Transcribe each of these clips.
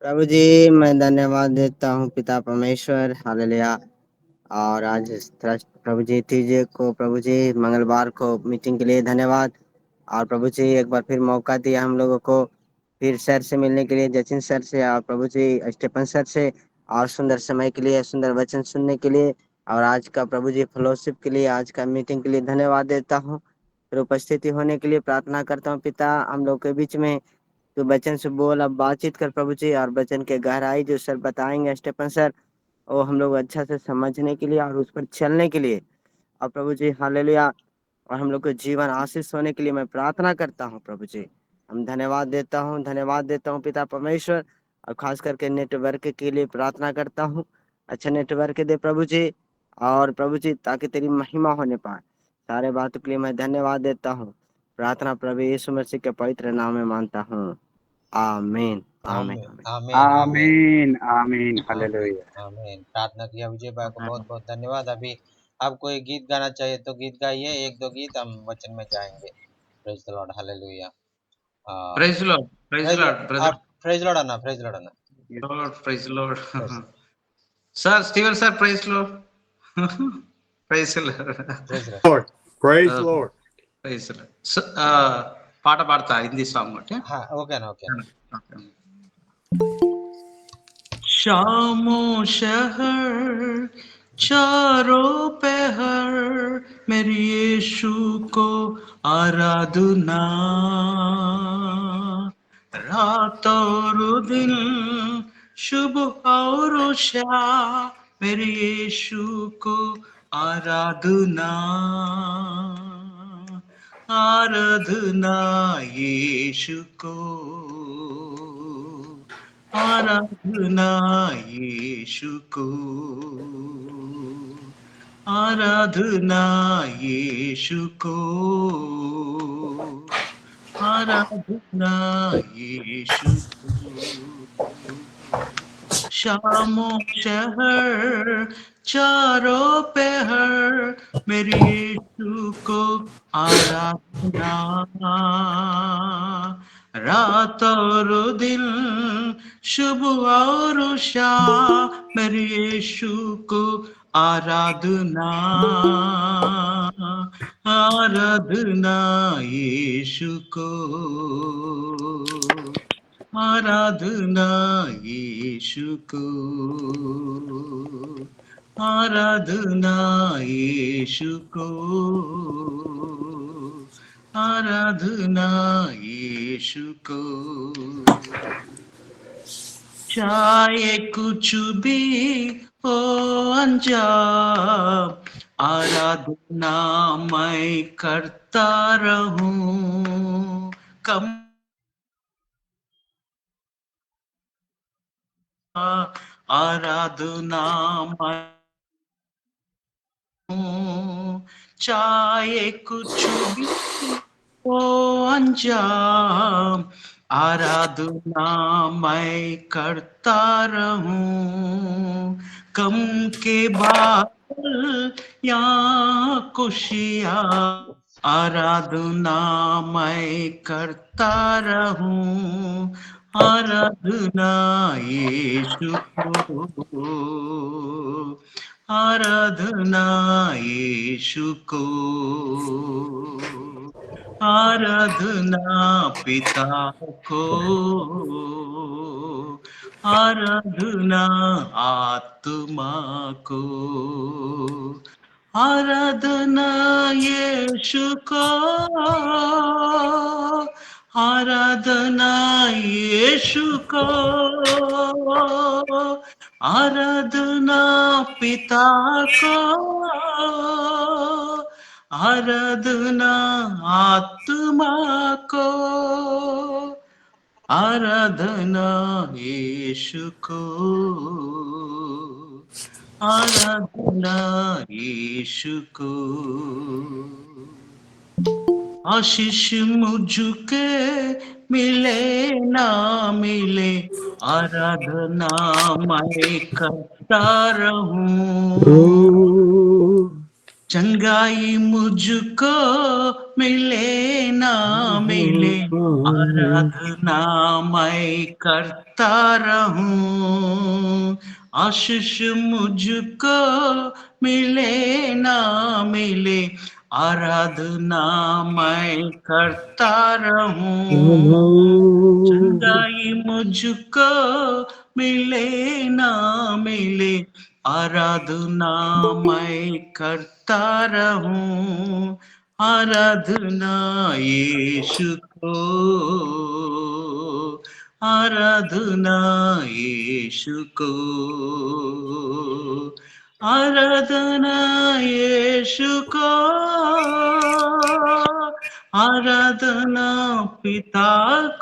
प्रभु जी, मैं धन्यवाद देता हूँ पिता परमेश्वर, हालेलुया। और आज प्रभु जी तीजे को, प्रभु जी मंगलवार को मीटिंग के लिए धन्यवाद। और प्रभु जी एक बार फिर मौका दिया हम लोगों को फिर सर से मिलने के लिए, जचिन सर से और प्रभु जी स्टेफन सर से, और सुंदर समय के लिए, सुंदर वचन सुनने के लिए, और आज का प्रभु जी फेलोशिप के लिए, आज का मीटिंग के लिए धन्यवाद देता हूँ। फिर उपस्थिति होने के लिए प्रार्थना करता हूँ पिता, हम लोग के बीच में तो वचन से बोल, अब बातचीत कर प्रभु जी, और वचन के गहराई जो सर बताएंगे स्टेफन सर, वो हम लोग अच्छा से समझने के लिए और उस पर चलने के लिए, और प्रभु जी हालेलुया, और हम लोग को जीवन आशीष होने के लिए मैं प्रार्थना करता हूँ प्रभु जी। हम धन्यवाद देता हूँ पिता परमेश्वर, और खास करके नेटवर्क के लिए प्रार्थना करता हूँ। अच्छा नेटवर्क दे प्रभु जी, और प्रभु जी ताकि तेरी महिमा होने पाए। सारे बातों के लिए मैं धन्यवाद देता हूँ। प्रार्थना प्रभु यीशु मसीह के पवित्र नाम में मानता हूँ, आमीन आमीन आमीन आमीन। आमीन आमीन आमीन आमीन आमीन हालेलुया। आमीन। प्रार्थना किया विजय भाई को बहुत बहुत धन्यवाद। अभी आप कोई गीत गाना चाहिए तो गीत गाइए, एक दो गीत, हम वचन में जाएंगे। Praise the Lord, hallelujah. Praise the Lord. Praise the praise Lord, brother. Praise Lord आना, प्रेज लॉर्ड आना, Lord, praise the Lord. Praise Sir, Steven sir, praise the Lord. Praise the Lord. Praise Lord. Lord, praise the Okay, Lord. praise the Lord. So, పాట పాడతా Hindi song ఒకటి. हाँ okay ना, okay ना। शामो शहर चारों पहर मेरी यीशु को आराधना, रात और दिन शुभ और शाम मेरी यीशु को आराधना, आराधना यीशु को, आराधना यीशु को, आराधना यीशु को, आराधना यीशु को। शामो शहर चारों पहर मेरी यीशु को आराधना, रात और दिन शुभ और शाम मेरे यीशु को आराधना, आराधना यीशु को, आराधना यीशु को, आराधना यीशु को, आराधना यीशु को। चाहे कुछ भी हो अंजाम, आराधना मैं करता रहूं, कम आराधना मैं, चाहे कुछ भी हो अंजाम, आराधना मैं करता रहूं, कम के बादल या खुशियाँ, आराधना मैं करता रहूं, आराधना यीशु को, आराधना यीशु को, आराधना पिता को, आराधना आत्मा को, आराधना यीशु को, आराधना यीशु को, आराधना पिता को, आराधना आत्मा को, आराधना यीशु को, आराधना यीशु को। आशीष मुझके मिले ना मिले, आराधना मैं करता रहूं, चंगाई मुझको मिले ना मिले, आराधना मैं करता रहूं। आशीष मुझको मिले ना मिले, आराधना मैं करता रहूं। चंगाई मुझको मिले ना मिले, आराधना मैं करता रहूं। आराधना यीशु को, आराधना यीशु को, आराधना यीशु को, आराधना पिता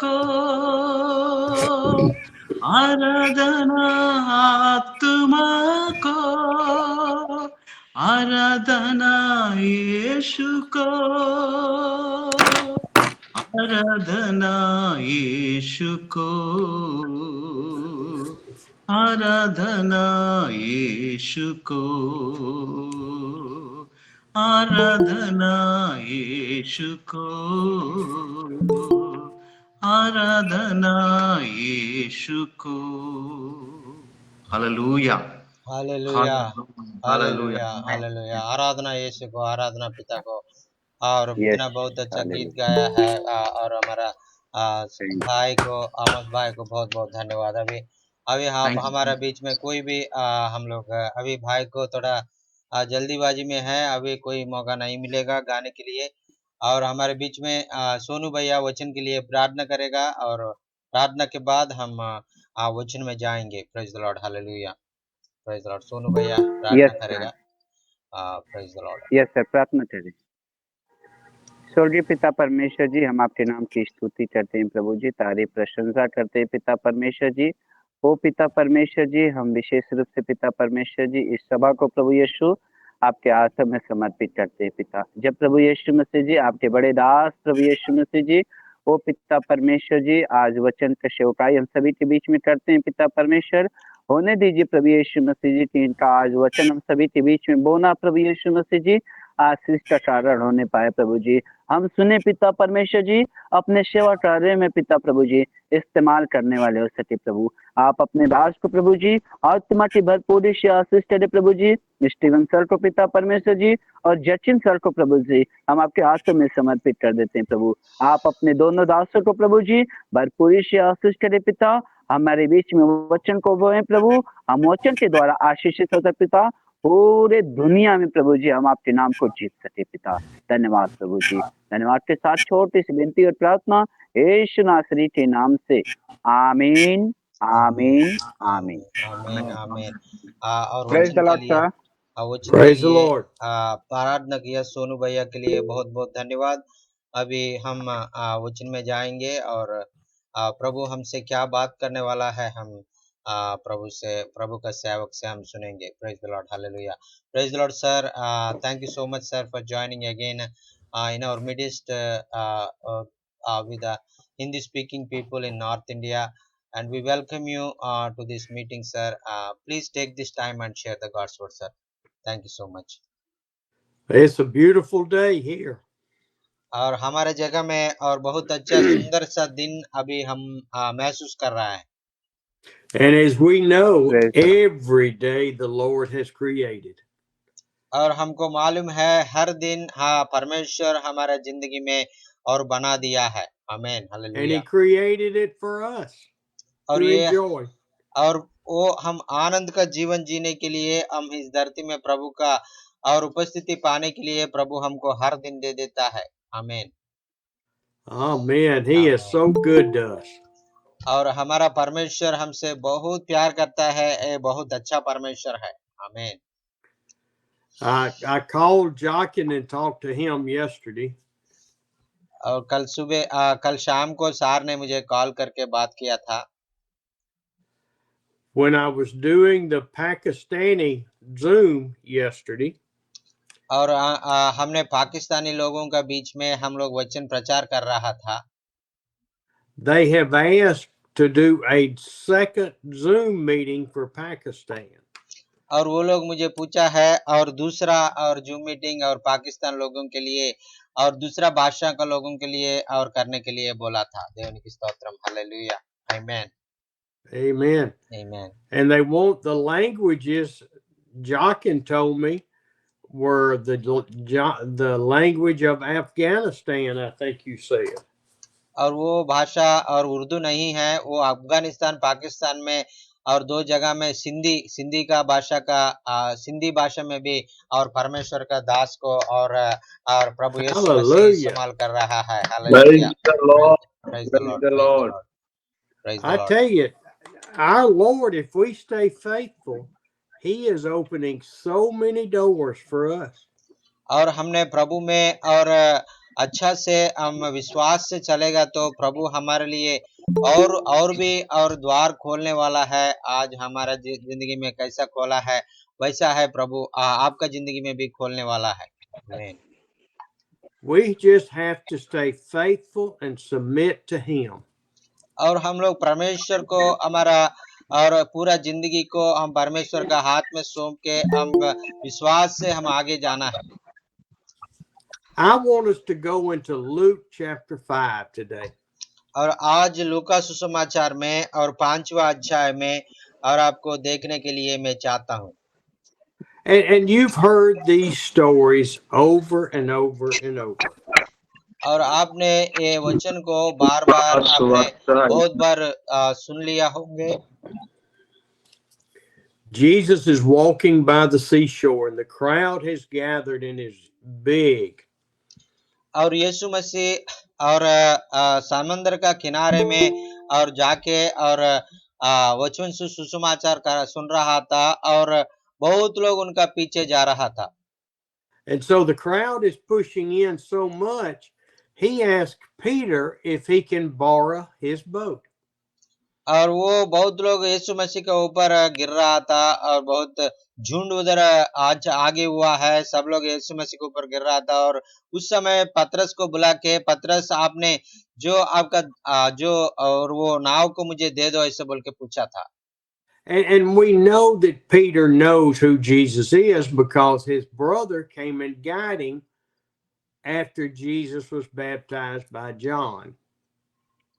को, आराधना आत्मा को, आराधना यीशु को, आराधना यीशु को, आराधना यीशु को, आराधना यीशु को, आराधना यीशु को। Hallelujah, hallelujah, hallelujah, hallelujah, hallelujah. Hallelujah. आराधना यीशु को, आराधना पिता को। और Yes. इतना बहुत अच्छा गीत Hallelujah. गाया है। और हमारा Thank you. भाई को, आमोद भाई को बहुत बहुत धन्यवाद। अभी अभी हम Thank you. हमारे बीच में कोई भी हम लोग अभी भाई को थोड़ा जल्दीबाजी में है, अभी कोई मौका नहीं मिलेगा गाने के लिए। और हमारे बीच में सोनू भैया वचन के लिए प्रार्थना करेगा, और प्रार्थना के बाद हम वचन में जाएंगे। Praise the Lord, hallelujah, praise the Lord. Sonu भैया प्रार्थना Yes, करेगा। sir. Praise the Lord. Yes, sir. प्रार्थना करें। स्वर्गीय पिता परमेश्वर जी, हम आपके नाम की स्तुति करते हैं प्रभु जी, तारीफ प्रशंसा करते हैं पिता परमेश्वर जी। ओ पिता परमेश्वर जी, हम विशेष रूप से पिता परमेश्वर जी इस सभा को प्रभु यीशु आपके आश्रम में समर्पित करते हैं पिता। जब प्रभु यीशु मसीह जी, आपके बड़े दास प्रभु यीशु मसीह जी, ओ पिता परमेश्वर जी, आज वचन का सेवकाई हम सभी के बीच में करते हैं पिता परमेश्वर। होने दीजिए प्रभु यीशु मसीह जी कि इनका आज वचन हम सभी के बीच में बोना प्रभु यीशु मसीह जी आशीष का कारण होने पाए प्रभु जी। हम सुने पिता परमेश्वर जी, अपने सेवा कार्य में पिता प्रभु जी इस्तेमाल करने वाले हो सके प्रभु। आप अपने दास को प्रभु जी आत्मा की भरपूरी से आशीष करे प्रभु जी। स्टीवन सर को पिता परमेश्वर जी और जचिन सर को प्रभु जी हम आपके हाथों में समर्पित कर देते हैं प्रभु। आप अपने दोनों दासों को प्रभु जी भरपूरी से आशीष करे पिता। हमारे बीच में वचन को बोए प्रभु, हम वचन के द्वारा आशीषित होते पिता। पूरे दुनिया में प्रभु जी हम आपके नाम को जीत सके पिता। धन्यवाद प्रभु जी। धन्यवाद के साथ छोटी सी विनती और प्रार्थना यीशु नासरी के नाम से, आमीन, आमीन, आमीन। आमीन, आमीन। और Praise वचन the के Lord, लिए sir. वचन के Praise the लिए Lord. प्रार्थना किया सोनू भैया के लिए बहुत बहुत धन्यवाद। अभी हम वचन में जाएंगे, और प्रभु हमसे क्या बात करने वाला है, हम प्रभु का सेवक से हम सुनेंगे। Praise the Lord, hallelujah. Praise the Lord sir. Thank you so much sir for joining again in our midst with the Hindi speaking people in North India, and we welcome you to this meeting sir. Please take this time and share the God's word sir. Thank you so much. It's a beautiful day here. और हमारे जगह में और बहुत अच्छा सुंदर सा दिन अभी हम महसूस कर रहा है। And as we know, Praise the Lord. every day the Lord has created. और हमको मालूम है हर दिन परमेश्वर हमारे जिंदगी में और बना दिया है। आमीन, And hallelujah. He created it for us और to ये enjoy. और वो हम आनंद का जीवन जीने के लिए हम इस धरती में प्रभु का और उपस्थिति पाने के लिए प्रभु हमको हर दिन दे देता है। आमीन, Amen. He is so good to us. और हमारा परमेश्वर हमसे बहुत प्यार करता है। ये बहुत अच्छा परमेश्वर है। आमीन। I called Jockin and talked to him yesterday. और कल शाम को सार ने मुझे कॉल करके बात किया था। When I was doing the Pakistani Zoom yesterday, और हमने पाकिस्तानी लोगों का बीच में हम लोग वचन प्रचार कर रहा था। they have asked to do a second Zoom meeting for Pakistan. और वो लोग मुझे पूछा है, और दूसरा और जूम मीटिंग और पाकिस्तान लोगों के लिए और दूसरा भाषा का लोगों के लिए और करने के लिए बोला था। దేవునికి స్తోత్రం, హల్లెలూయా, आमेन, Amen. Amen. And they want the languages, Jockin told me, were the language of Afghanistan, I think you said. और वो भाषा और उर्दू नहीं है, वो अफगानिस्तान पाकिस्तान में और दो जगह में सिंधी का भाषा का सिंधी भाषा में भी और परमेश्वर का दास को और प्रभु यीशु मसीह Hallelujah. इस्तेमाल कर रहा है। Praise hallelujah, the Lord. Praise the Praise Lord, the praise the Lord. Lord, praise the I Lord. tell you, our Lord, if we stay faithful, He is opening so many doors for us. और हमने प्रभु में और अच्छा से हम विश्वास से चलेगा तो प्रभु हमारे लिए और भी और द्वार खोलने वाला है। आज हमारा जिंदगी में कैसा खोला है वैसा है प्रभु आपका जिंदगी में भी खोलने वाला है। आमीन। We just have to stay faithful and submit to Him. और हम लोग परमेश्वर को हमारा और पूरा जिंदगी को हम परमेश्वर का हाथ में सौंप के हम विश्वास से हम आगे जाना है। I want us to go into Luke chapter 5 today. और आज लूका सुसमाचार में और 5वां अध्याय में और आपको देखने के लिए मैं चाहता हूँ। And you've heard these stories over and over and over. और आपने ये वचन को बार बार आपने बहुत बार सुन लिया होंगे। Jesus is walking by the seashore and the crowd has gathered and is big. और यीशु मसीह और समंदर का किनारे में और जाके और वचन सुसमाचार का सुन रहा था और बहुत लोग उनका पीछे जा रहा था। And so the crowd is pushing in so much, he asked Peter if he can borrow his boat. और वो बहुत लोग यीशु मसीह के ऊपर गिर रहा था और बहुत झुंड उधर आज आगे हुआ है, सब लोग यीशु मसीह के ऊपर गिर रहा था। और उस समय पतरस को बुला के, पतरस आपने जो आपका जो और वो नाव को मुझे दे दो ऐसे बोल के पूछा था। And we know that Peter knows who Jesus is because his brother came and got him after Jesus was baptized by John.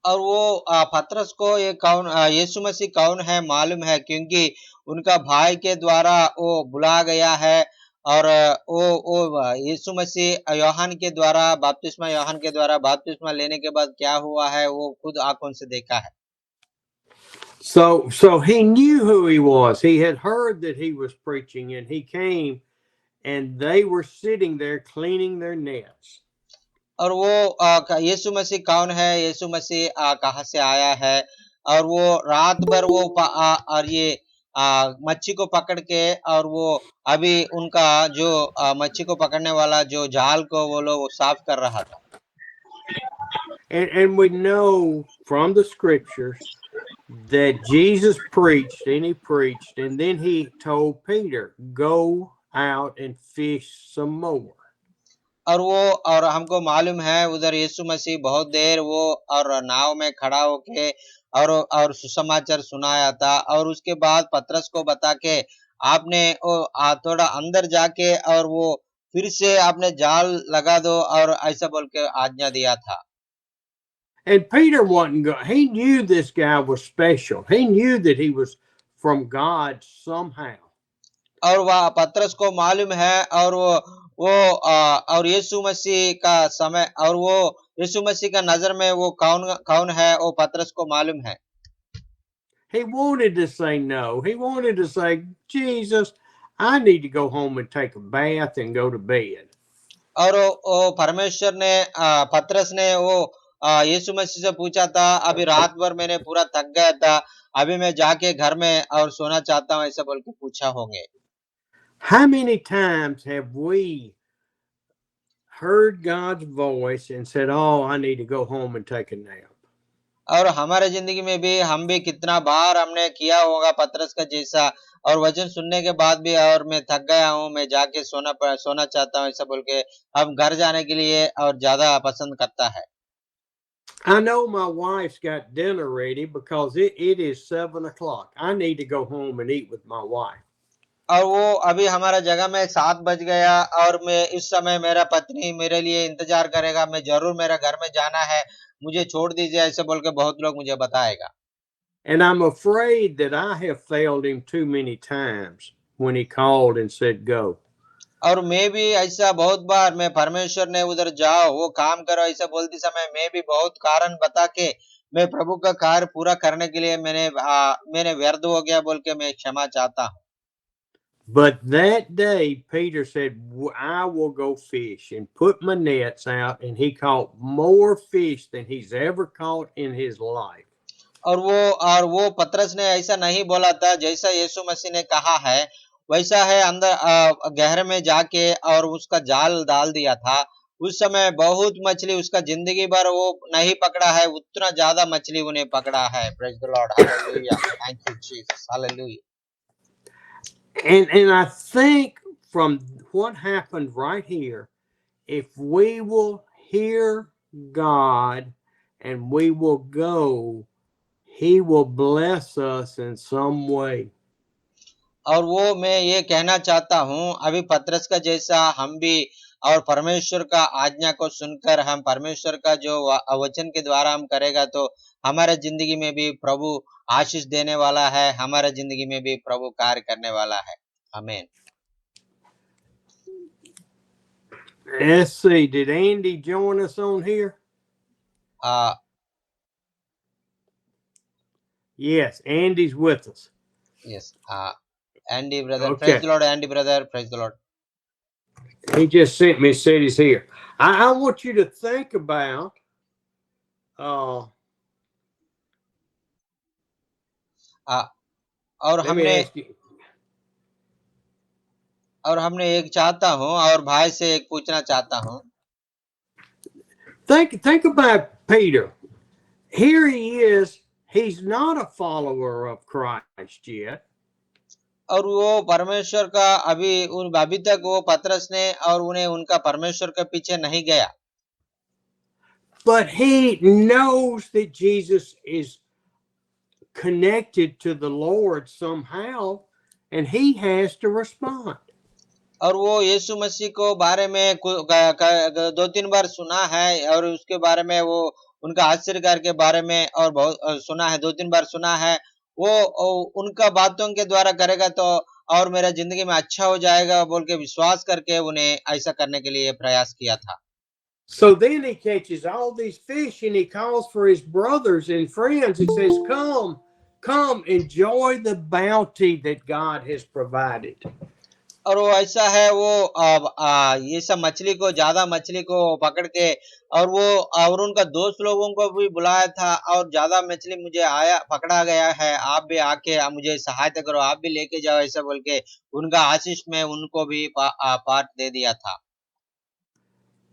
और वो पतरस को ये कौन यीशु मसीह कौन है मालूम है, क्योंकि उनका भाई के द्वारा वो बुला गया है। और वो यीशु मसीह यूहन्ना के द्वारा बपतिस्मा लेने के बाद क्या हुआ है वो खुद आंखों से देखा है। So he knew who he was. He had heard that he was preaching and he came and they were sitting there cleaning their nets. और वो यीशु मसीह कौन है, यीशु मसीह कहाँ से आया है, और वो रात भर वो और ये मच्छी को पकड़ के और वो अभी उनका जो मच्छी को पकड़ने वाला जो जाल को वो लोग साफ कर रहा था। And we know from the scriptures that Jesus preached and then he told Peter, go out and fish some more. और हमको मालूम है उधर यीशु मसीह बहुत देर वो और नाव में खड़ा होके और सुसमाचार सुनाया था। और उसके बाद पतरस को बता के आपने थोड़ा अंदर जाके और वो फिर से आपने जाल लगा दो और ऐसा बोल के आज्ञा दिया था। And Peter he knew this guy was special. He knew that he was from God somehow. और वह पतरस को मालूम है और वो और यीशु मसीह का समय और वो यीशु मसीह का नजर में वो कौन है वो पतरस को मालूम है। He wanted to say no. He wanted to say, Jesus, I need to go home and take a bath and go to bed. और वो परमेश्वर ने पतरस ने वो यीशु मसीह से पूछा था, अभी रात भर मैंने पूरा थक गया था, अभी मैं जाके घर में और सोना चाहता हूँ ऐसा बोल के पूछा होंगे। How many times have we heard God's voice and said, oh, I need to go home and take a nap? और हमारे जिंदगी में भी हम भी कितना बार हमने किया होगा पतरस का जैसा, और वचन सुनने के बाद भी और मैं थक गया हूँ, मैं जाके सोना चाहता हूँ ऐसा बोल के हम घर जाने के लिए और ज्यादा पसंद करता है। I know my wife's got dinner ready because it is 7 o'clock. I need to go home and eat with my wife. और वो अभी हमारा जगह में 7 बज गया और मैं इस समय मेरा पत्नी मेरे लिए इंतजार करेगा, मैं जरूर मेरा घर में जाना है, मुझे छोड़ दीजिए, ऐसे बोल के बहुत लोग मुझे बताएगा। And I'm afraid that I have failed him too many times when he called and said, go. और मैं भी ऐसा बहुत बार मैं परमेश्वर ने उधर जाओ वो काम करो ऐसा बोलते समय मैं भी बहुत कारण बता के मैं प्रभु का कार्य पूरा करने के लिए मैंने व्यर्थ हो गया बोल के मैं क्षमा चाहता हूँ। But that day, Peter said, I will go fish, and put my nets out. And he caught more fish than he's ever caught in his life. और वो पतरस ने ऐसा नहीं बोला था, जैसा यीशु मसीह ने कहा है वैसा है, अंदर गहरे में जाके और उसका जाल डाल दिया था। उस समय बहुत मछली उसका जिंदगी भर वो नहीं पकड़ा है, उतना ज्यादा मछली उन्हें पकड़ा है। Praise the Lord, hallelujah, thank you Jesus, hallelujah. And I think from what happened right here, if we will hear God and we will go, he will bless us in some way. और वो मैं ये कहना चाहता हूँ, अभी पतरस का जैसा हम भी और परमेश्वर का आज्ञा को सुनकर हम परमेश्वर का जो वचन के द्वारा हम करेगा तो हमारे जिंदगी में भी प्रभु आशीष देने वाला है, हमारे जिंदगी में भी प्रभु कार्य करने वाला है। आमीन। Let's see, did Andy join us on here? Yes, Andy's with us. Yes. Andy brother, Okay. praise the Lord, Andy brother, praise the Lord. He just sent me, said he's here. I want you to think about और let me ask you. और हमने एक चाहता हूँ और भाई से एक पूछना चाहता हूँ। Think about Peter. Here he is. He's not a follower of Christ yet. और वो परमेश्वर का अभी तक वो पतरस ने और उन्हें उनका परमेश्वर के पीछे नहीं गया। But he knows that Jesus is connected to the Lord somehow, and he has to respond. और वो यीशु मसीह को बारे में 2-3 बार सुना है और उसके बारे में वो उनका आश्चर्यकार के बारे में और बहुत सुना है, 2-3 बार सुना है। वो उनका बातों के द्वारा करेगा तो और मेरा जिंदगी में अच्छा हो जाएगा बोल के विश्वास करके उन्हें ऐसा करने के लिए प्रयास किया था। So then he catches all these fish and he calls for his brothers and friends and says, come, enjoy the bounty that God has provided. और वो ऐसा है, वो ये सब ज्यादा मछली को पकड़ के और उनका दोस्त लोगों को भी बुलाया था और ज्यादा मछली मुझे पकड़ा गया है, आप भी आके मुझे सहायता करो, आप भी लेके जाओ, ऐसा बोल के उनका आशीष में उनको भी पार्ट दे दिया था।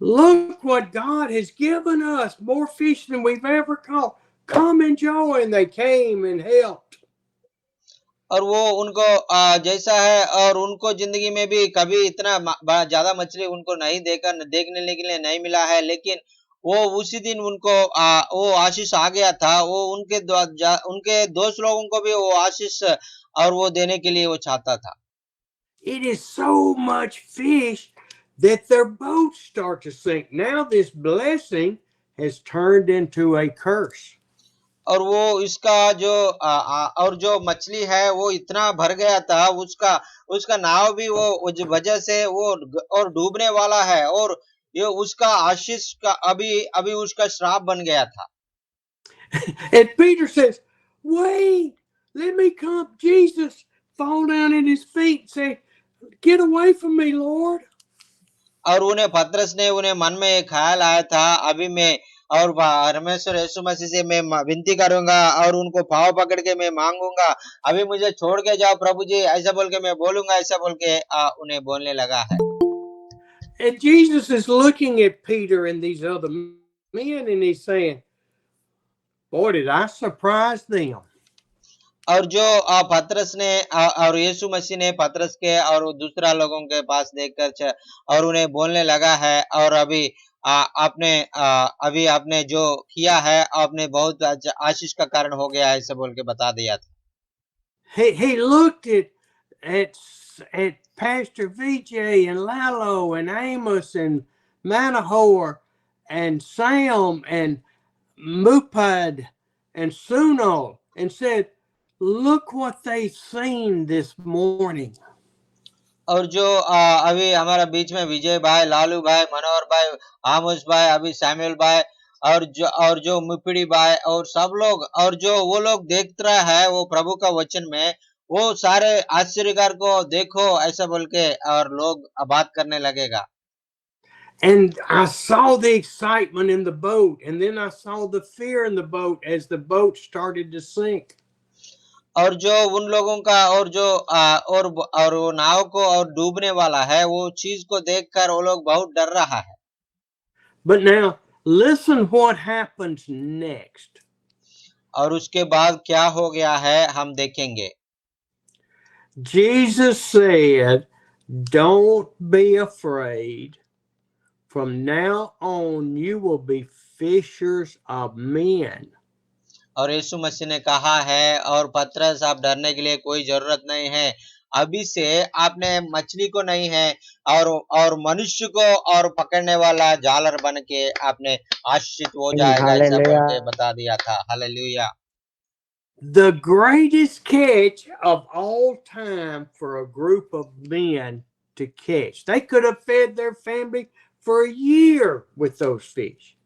Look what God has given us, more fish than we've ever caught. Come enjoy. And they came and helped. और वो उनको जैसा है और उनको जिंदगी में भी कभी इतना ज्यादा मछली उनको नहीं देखने के लिए नहीं मिला है, लेकिन वो उसी दिन उनको वो आशीष आ गया था। वो उनके दोस्त लोगों को भी वो आशीष और वो देने के लिए वो चाहता था। It is so much fish that their boats start to sink. Now this blessing has turned into a curse. और वो इसका और जो मछली है वो इतना भर गया था, उसका नाव भी वो वजह से वो और डूबने वाला है और ये उसका आशीष का अभी उसका श्राप बन गया था। And Peter says, wait, let me come. Jesus fall down at his feet and say, get away from me, Lord. और उन्हें पतरस ने उन्हें मन में एक ख्याल आया था, अभी मैं और परमेश्वर यीशु मसीह से मैं विनती करूंगा और उनको पाँव पकड़ के मैं मांगूंगा, अभी मुझे छोड़ के जाओ प्रभु जी, ऐसा बोल के मैं बोलूंगा, ऐसा बोल के उन्हें बोलने लगा है। And Jesus is looking at Peter and these other men and he's saying, boy, did I surprise them. और जो पतरस ने और यीशु मसीह ने पतरस के और दूसरा लोगों के पास देखकर और उन्हें बोलने लगा है, और अभी आपने जो किया है आपने बहुत आशीष का कारण हो गया है, ऐसे बोल के बता दिया था। He looked at at Pastor VJ and Lalo and Amos and Manahor and Sam and Mupad and Suno and said, look what they seen this morning. और जो अभी हमारा बीच में विजय भाई, लालू भाई, मनोहर भाई, आमोस भाई, अभी सैमुअल भाई और जो मुपिड़ी भाई और सब लोग और जो वो लोग देख रहा है वो प्रभु का वचन में, वो सारे आश्चर्यकार को देखो ऐसा बोल के और लोग बात करने लगेगा. And I saw the excitement in the boat, and then I saw the fear in the boat as the boat started to sink. और जो उन लोगों का और जो और वो नाव को और डूबने वाला है वो चीज को देखकर वो लोग बहुत डर रहा है. But now listen what happens next. और उसके बाद क्या हो गया है हम देखेंगे. Jesus said, don't be afraid. From now on you will be fishers of men. और यीशु मसीह ने कहा है, और पतरस आप डरने के लिए कोई जरूरत नहीं है, अभी से आपने मछली को नहीं है और मनुष्य को और पकड़ने वाला जालर बन के आपने आश्रित हो जाएगा ऐसा बोल के बता दिया था. Hallelujah. The greatest catch of all time for a group of men to catch. They could have fed their family for a year with those fish.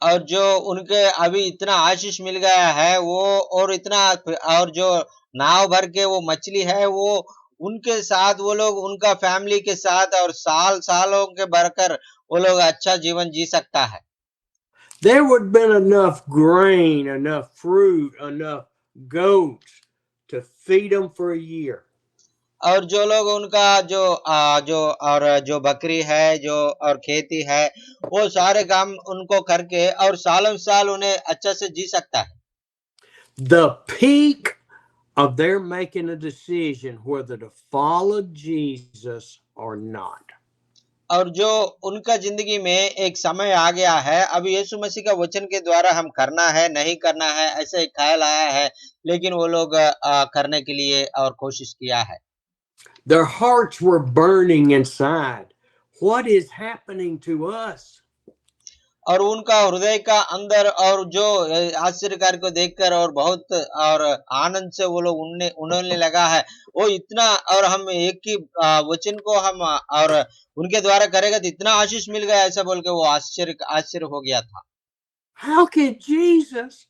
और जो उनके अभी इतना आशीष मिल गया है वो और इतना और जो नाव भर के वो मछली है वो उनके साथ वो लोग उनका फैमिली के साथ और सालों के भरकर वो लोग अच्छा जीवन जी सकता है. There would have been enough grain, enough fruit, enough goats to feed them for a year. और जो लोग उनका जो बकरी है जो और खेती है वो सारे काम उनको करके और सालों साल उन्हें अच्छा से जी सकता है. The peak of their making a decision whether to follow Jesus or not. और जो उनका जिंदगी में एक समय आ गया है, अभी यीशु मसीह का वचन के द्वारा हम करना है नहीं करना है ऐसा एक ख्याल आया है, लेकिन वो लोग करने के लिए और कोशिश किया है. Their hearts were burning inside. What is happening to us? और उनका हृदय का अंदर और जो आश्चर्यकार को देखकर और बहुत और आनंद से वो लोग उन्होंने लगा है वो इतना, और हम एक ही वचन को हम और उनके द्वारा करेगा तो इतना आशीष मिल गया ऐसा बोल के वो आश्चर्य हो गया था. How can Jesus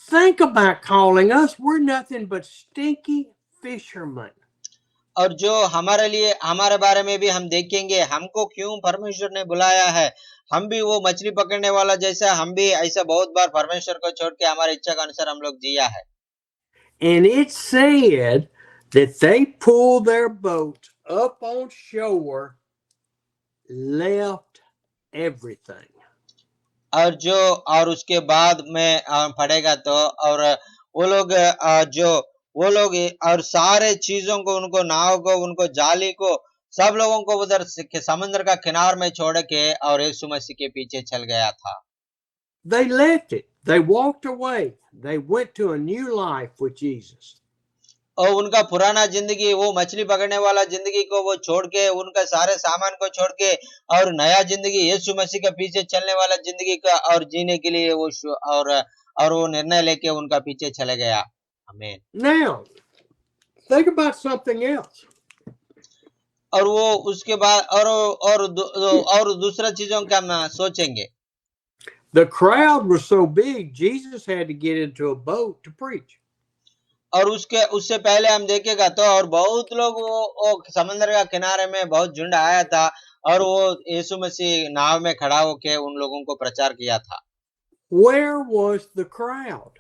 think about calling us? We're nothing but stinky fishermen. और जो हमारे लिए हमारे बारे में भी हम देखेंगे, हमको क्यों परमेश्वर ने बुलाया है, हम भी वो मछली पकड़ने वाला जैसा हम भी ऐसा बहुत बार परमेश्वर को छोड़ के हमारे इच्छा के अनुसार हम लोग जिया है. And it said that they pulled their boat up on shore, left everything. और जो और उसके बाद में पढ़ेगा तो और वो लोग और सारे चीजों को उनको नाव को उनको जाली को सब लोगों को उधर समुद्र का किनार में छोड़ के और यीशु मसीह के पीछे चल गया था. They left it. They walked away. They went to a new life with Jesus. और उनका पुराना जिंदगी वो मछली पकड़ने वाला जिंदगी को वो छोड़ के उनका सारे सामान को छोड़ के और नया जिंदगी यीशु मसीह के पीछे चलने वाला जिंदगी का और जीने के लिए वो और वो निर्णय लेके उनका पीछे चले गया. आमीन. Now, think about something else. और वो उसके बाद और दूसरा चीजों का हम सोचेंगे. The crowd was so big, Jesus had to get into a boat to preach. और उससे पहले हम देखेगा तो और बहुत लोग वो समुद्र का किनारे में बहुत झुंड आया था और वो यीशु मसीह नाव में खड़ा होके उन लोगों को प्रचार किया था. Where was the crowd?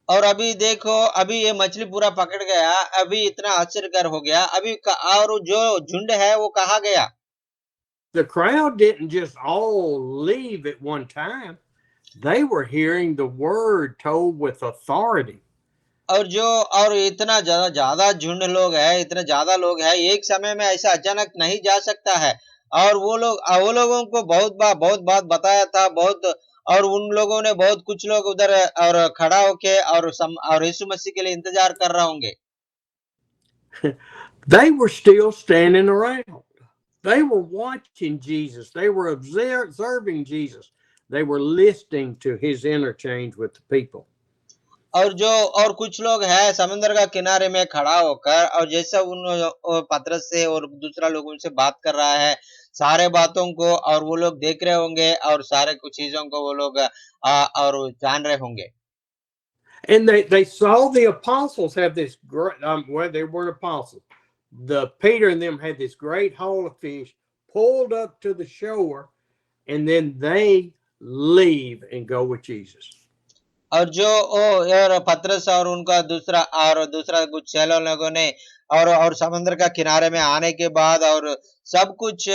और अभी देखो अभी ये मछली पूरा पकड़ गया, अभी इतना आश्चर्यकर हो गया, अभी और जो झुंड है वो कहाँ गया? The crowd didn't just all leave at one time. They were hearing the word told with authority. और इतना ज्यादा झुंड लोग है, इतना ज्यादा लोग है, एक समय में ऐसा अचानक नहीं जा सकता है. और वो लोगों को बहुत बात बताया था बहुत, और उन लोगों ने बहुत कुछ लोग उधर और खड़ा होके और यीशु मसीह के लिए इंतजार कर रहे होंगे. they were still standing around. They were watching Jesus. They were observing Jesus. They were listening to his interchange with the people. और कुछ लोग हैं समुद्र का किनारे में खड़ा होकर, और जैसा पतरस से और दूसरा लोगों से बात कर रहा है, सारे बातों को और वो लोग देख रहे होंगे, और सारे कुछ चीजों को वो लोग और जान रहे होंगे. And they saw the apostles have this great, well, they weren't apostles. The Peter and them had this great haul of fish pulled up to the shore, and then they leave and go with Jesus. और पतरस और उनका दूसरा कुछ चेलों लोगों ने और समुद्र का किनारे में आने के बाद और सब कुछ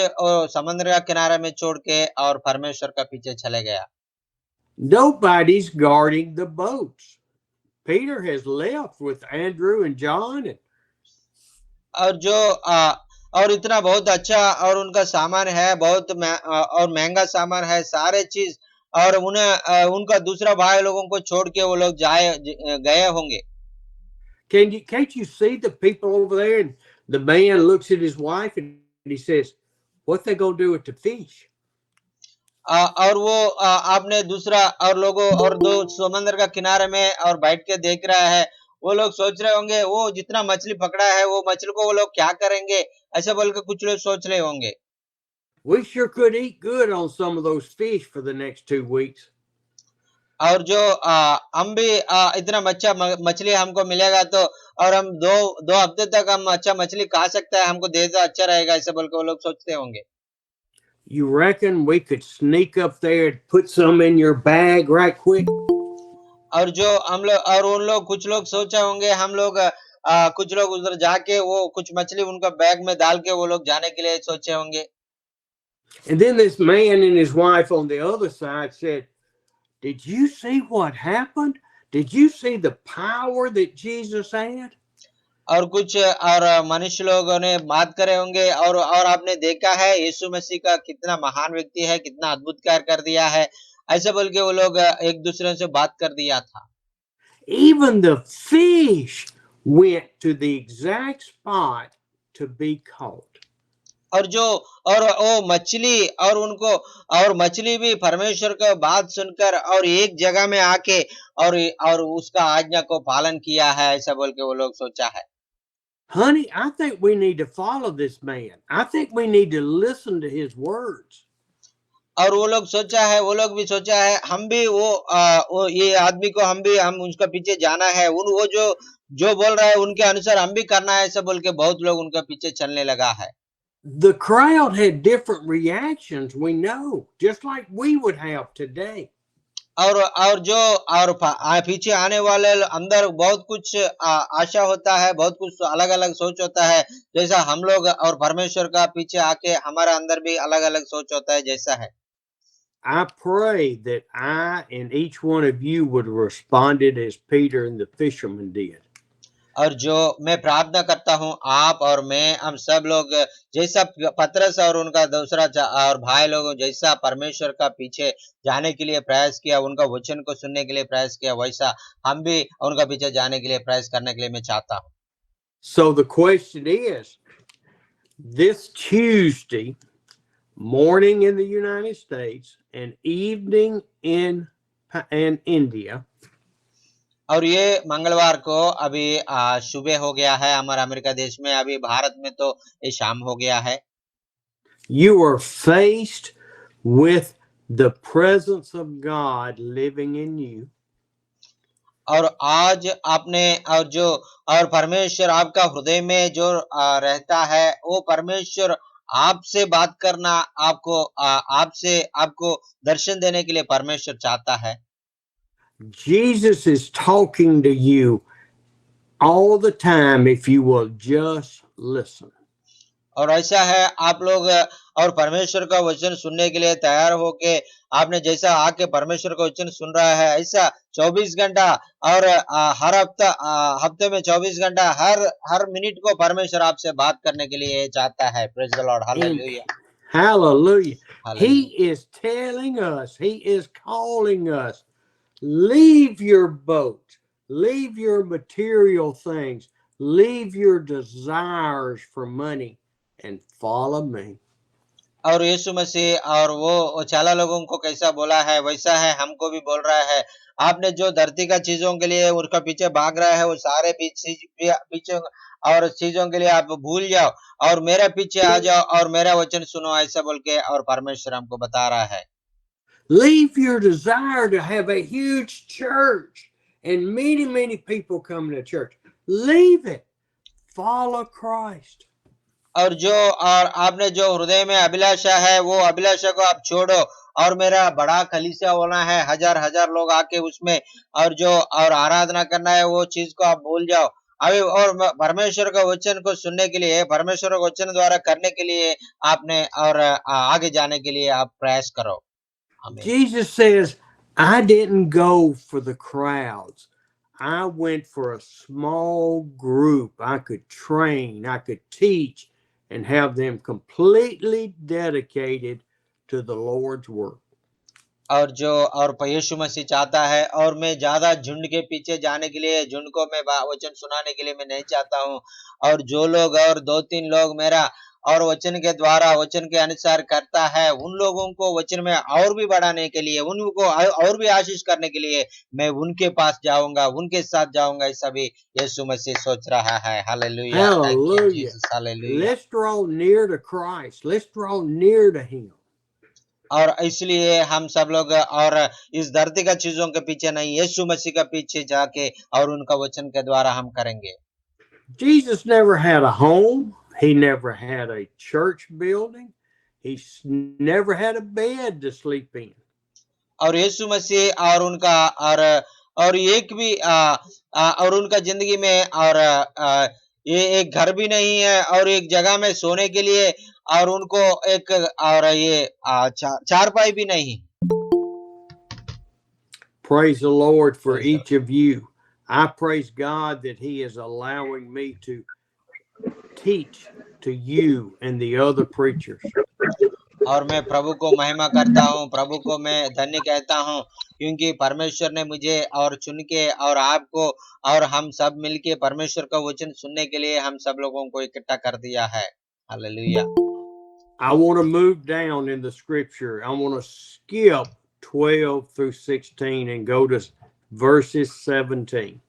समुद्र का किनारे में छोड़ के और परमेश्वर का पीछे चले गया. Nobody's guarding the boats. Peter has left with Andrew and John. और इतना बहुत अच्छा और उनका सामान है, बहुत और महंगा सामान है, सारे चीज, और उनका दूसरा भाई लोगों को छोड़ के वो लोग गए होंगे. Can't you see the people over there? And the man looks at his wife and he says, "What they gonna do with the fish?" और वो आपने दूसरा और लोगों और दो समुद्र का किनारे में और बैठ के देख रहा है, वो लोग सोच रहे होंगे वो जितना मछली पकड़ा है वो मछली को वो लोग क्या करेंगे, ऐसा बोलकर कुछ लोग सोच रहे होंगे. We sure could eat good on some of those fish for the next 2 weeks. और हम भी इतना अच्छा मछली हमको मिलेगा तो और हम दो हफ्ते तक हम अच्छा मछली खा सकता है, हमको दे तो अच्छा रहेगा, ऐसा बोलकर वो लोग सोचते होंगे. You reckon we could sneak up there and put some in your bag right quick? और हम लोग और उन लोग कुछ लोग सोचा होंगे हम लोग कुछ लोग उधर जाके वो कुछ मछली उनका बैग में डाल के वो लोग जाने के लिए सोचे होंगे. And then this man and his wife on the other side said, "Did you see what happened? Did you see the power that Jesus had?" और कुछ और मनुष्य लोगों ने बात करे होंगे और आपने देखा है यीशु मसीह का कितना महान व्यक्ति है, कितना अद्भुत कार्य कर दिया है, ऐसे बोल के वो लोग एक दूसरे से बात कर दिया था. Even the fish went to the exact spot to be caught. और वो मछली और उनको और मछली भी परमेश्वर का बात सुनकर और एक जगह में आके और उसका आज्ञा को पालन किया है, ऐसा बोल के वो लोग सोचा है. Honey, I think we need to follow this man. I think we need to listen to his words. और वो लोग भी सोचा है हम भी वो ये आदमी को हम उसका पीछे जाना है, वो जो बोल रहा है उनके अनुसार हम भी करना है, ऐसा बोल के बहुत लोग उनका पीछे चलने लगा है. The crowd had different reactions, we know, just like we would have today. और पीछे आने वाले अंदर बहुत कुछ आशा होता है, बहुत कुछ अलग अलग सोच होता है, जैसा हम लोग और परमेश्वर का पीछे आके हमारा अंदर भी अलग अलग सोच होता है जैसा है. I pray that I and each one of you would have responded as Peter and the fishermen did. और मैं प्रार्थना करता हूँ आप और मैं हम सब लोग जैसा पतरस और उनका दूसरा और भाई लोगों जैसा परमेश्वर का पीछे जाने के लिए प्रयास किया, उनका वचन को सुनने के लिए प्रयास किया, वैसा हम भी उनका पीछे जाने के लिए प्रयास करने के लिए मैं चाहता हूँ. So the question is, this Tuesday morning in the United States and evening in India, और ये मंगलवार को अभी सुबह हो गया है हमारे अमेरिका देश में, अभी भारत में तो ये शाम हो गया है. You are faced with the presence of God living in you. और आज आपने और परमेश्वर आपका हृदय में जो रहता है, वो परमेश्वर आपसे बात करना, आपको दर्शन देने के लिए परमेश्वर चाहता है. Jesus is talking to you all the time if you will just listen. और ऐसा है आप लोग और परमेश्वर का वचन सुनने के लिए तैयार होके आपने जैसा आके परमेश्वर का वचन सुन रहा है, ऐसा 24 घंटा और हर हफ्ते में 24 घंटा हर मिनट को परमेश्वर आपसे बात करने के लिए चाहता है. Praise the Lord. Hallelujah. Hallelujah. He is telling us, he is calling us, leave your boat, leave your material things, leave your desires for money and follow me. और यीशु मसीह और वो चाला लोगों को कैसा बोला है वैसा है हमको भी बोल रहा है। आपने जो धरती का चीजों के लिए उनका पीछे भाग रहा है वो सारे पीछे और चीजों के लिए आप भूल जाओ और मेरे पीछे आ जाओ और मेरा वचन सुनो, ऐसा बोल के और परमेश्वर हमको बता रहा है। Leave your desire to have a huge church and many people coming to church. Leave it. Follow Christ. और आपने जो हृदय में अभिलाषा है वो अभिलाषा को आप छोड़ो और मेरा बड़ा कलीसिया होना है, हजार लोग आके उसमें और आराधना करना है, वो चीज को आप भूल जाओ अभी। और परमेश्वर का वचन को सुनने के लिए, परमेश्वर का वचन द्वारा करने के लिए आपने और आगे जाने के लिए आप प्रयास करो। Jesus says, I didn't go for the crowds. I went for a small group. I could train, I could teach, and have them completely dedicated to the Lord's work. और यीशु मसीह चाहता है और मैं ज्यादा झुंड के पीछे जाने के लिए, झुंड को मैं वचन सुनाने के लिए मैं नहीं चाहता हूँ। और जो लोग और 2-3 लोग मेरा और वचन के द्वारा वचन के अनुसार करता है, उन लोगों को वचन में और भी बढ़ाने के लिए, उनको और भी आशीष करने के लिए मैं उनके पास जाऊंगा, उनके साथ जाऊंगा, ऐसा भी यीशु मसीह सोच रहा है। Hallelujah, thank you Jesus, hallelujah. Let's draw near to Christ. Let's draw near to him. और इसलिए हम सब लोग और इस धरती का चीजों के पीछे नहीं, यीशु मसीह का पीछे जाके और उनका वचन के द्वारा हम करेंगे। Jesus never had a home. He never had a church building. He never had a bed to sleep in. और यीशु मसीह और उनका और एक भी और उनका जिंदगी में और ये एक घर भी नहीं है और एक जगह में सोने के लिए और उनको एक और ये चारपाई भी नहीं। Praise the Lord for each of you. I praise God that he is allowing me to teach to you and the other preachers. और मैं प्रभु को महिमा करता हूँ, प्रभु को मैं धन्य कहता हूँ, क्योंकि परमेश्वर ने मुझे और चुन के और आपको और हम सब मिलके परमेश्वर का वचन सुनने के लिए हम सब लोगों को इकट्ठा कर दिया है। Hallelujah. I want to move down in the scripture. I want to skip 12 through 16 and go to verses 17.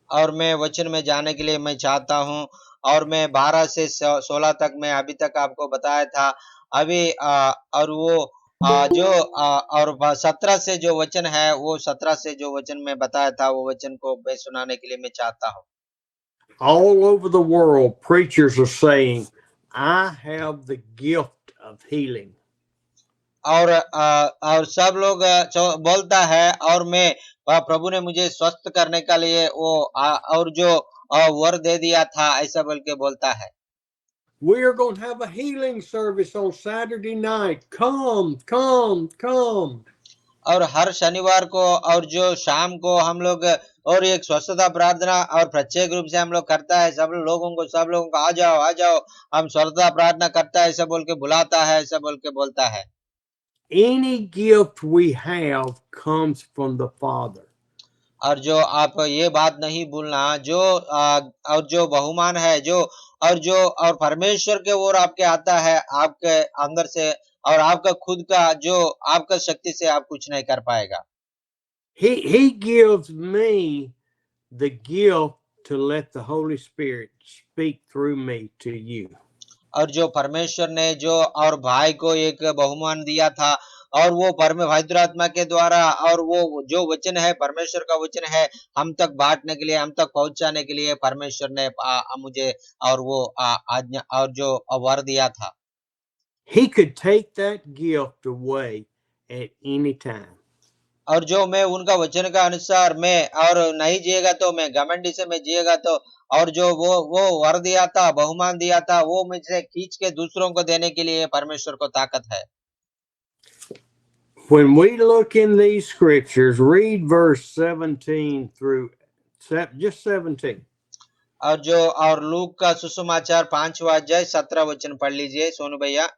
और मैं वचन में जाने के लिए मैं चाहता हूँ और मैं 12 से 16 तक मैं अभी तक आपको बताया था अभी और वो और 17 से जो वचन है वो 17 से जो वचन मैं बताया था वो वचन को मैं सुनाने के लिए मैं चाहता हूँ। All over the world, preachers are saying, I have the gift of healing. और सब लोग बोलता है और मैं प्रभु ने मुझे स्वस्थ करने के लिए वो और जो वर दे दिया था, ऐसा बोल के बोलता है। We are going to have a healing service on Saturday night. Come, come, come. और हर शनिवार को और जो शाम को हम लोग और एक स्वस्थता प्रार्थना और प्रत्येक रूप से हम लोग करता है, सब लोगों को आ जाओ हम स्वस्थता प्रार्थना करता है, ऐसा बोल के बुलाता है, ऐसा बोल के बोलता है। Any gift we have comes from the Father. और जो आप ये बात नहीं भूलना, जो और जो बहुमान है जो और परमेश्वर के ओर आपके आता है, आपके अंदर से और आपका खुद का जो आपका शक्ति से आप कुछ नहीं कर पाएगा। He gives me the gift to let the Holy Spirit speak through me to you. और जो परमेश्वर ने जो और भाई को एक बहुमान दिया था और वो पवित्र आत्मा के द्वारा और वो जो वचन है परमेश्वर का वचन है हम तक बांटने के लिए, हम तक पहुंचाने के लिए परमेश्वर ने मुझे और वो आज्ञा और जो वर दिया था। He could take that gift away at any time. और जो मैं उनका वचन का अनुसार मैं और नहीं जिएगा तो मैं घमंडी से मैं जिएगा तो और जो वो वर दिया था, बहुमान दिया था, वो मुझसे खींच के दूसरों को देने के लिए परमेश्वर को ताकत है। When we look in these scriptures, read verse 17 through just 17. और लूक का सुसमाचार 5वां अध्याय 17 वचन पढ़ लीजिए सोनू भैया।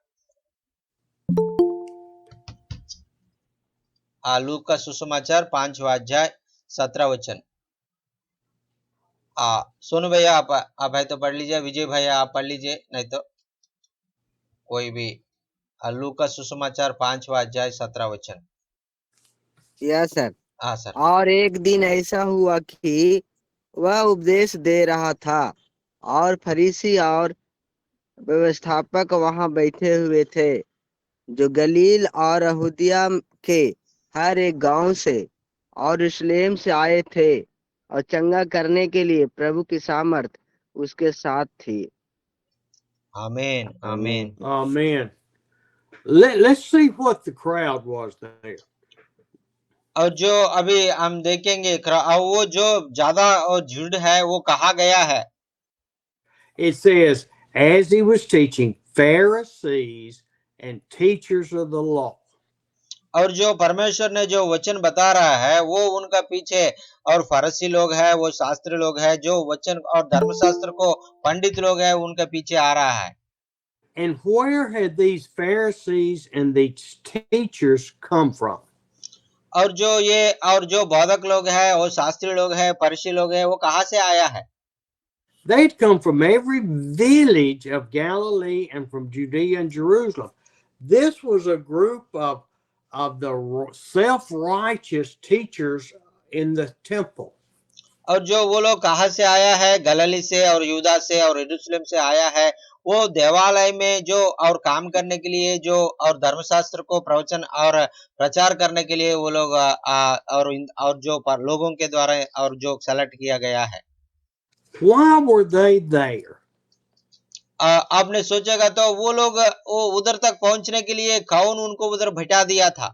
लूक का सुसमाचार 5वां अध्याय 17 वचन। सोनू भैया आप है तो पढ़ लीजिए, विजय भैया आप पढ़ लीजिए, नहीं तो कोई भी। लूका सुसमाचार 5वां अध्याय 17 वचन। Yes sir. हाँ सर। और एक दिन ऐसा हुआ कि वह उपदेश दे रहा था और फरीसी और व्यवस्थापक वहां बैठे हुए थे, जो गलील और यहूदिया के हर एक गांव से और यरूशलेम से आए थे, और चंगा करने के लिए प्रभु की सामर्थ उसके साथ थी। आमीन आमीन। Amen. Let's see what the crowd was there. और जो अभी हम देखेंगे वो जो ज्यादा और झुंड है वो कहाँ गया है। It says, as he was teaching, Pharisees and teachers of the law. और जो परमेश्वर ने जो वचन बता रहा है वो उनका पीछे, और फरीसी लोग हैं, वो शास्त्री लोग हैं, जो वचन और धर्मशास्त्र को पंडित लोग हैं, उनके पीछे आ रहा है। And where had these Pharisees and these teachers come from? और जो बोधक लोग हैं, वो शास्त्री लोग हैं, फरीसी लोग हैं, वो कहाँ से आया है। They'd come from every village of Galilee and from Judea and Jerusalem. This was a group of the self-righteous teachers in the temple. और जो वो लोग कहाँ से आया है, गलील से और यहूदा से और यरूशलेम से आया है, वो देवालय में जो और काम करने के लिए जो और धर्मशास्त्र को प्रवचन और प्रचार करने के लिए वो लोग और जो लोगों के द्वारा और जो सेलेक्ट किया गया है। Why were they there? आपने सोचेगा तो वो लोग वो उधर तक पहुंचने के लिए कौन उनको उधर बिठा दिया था।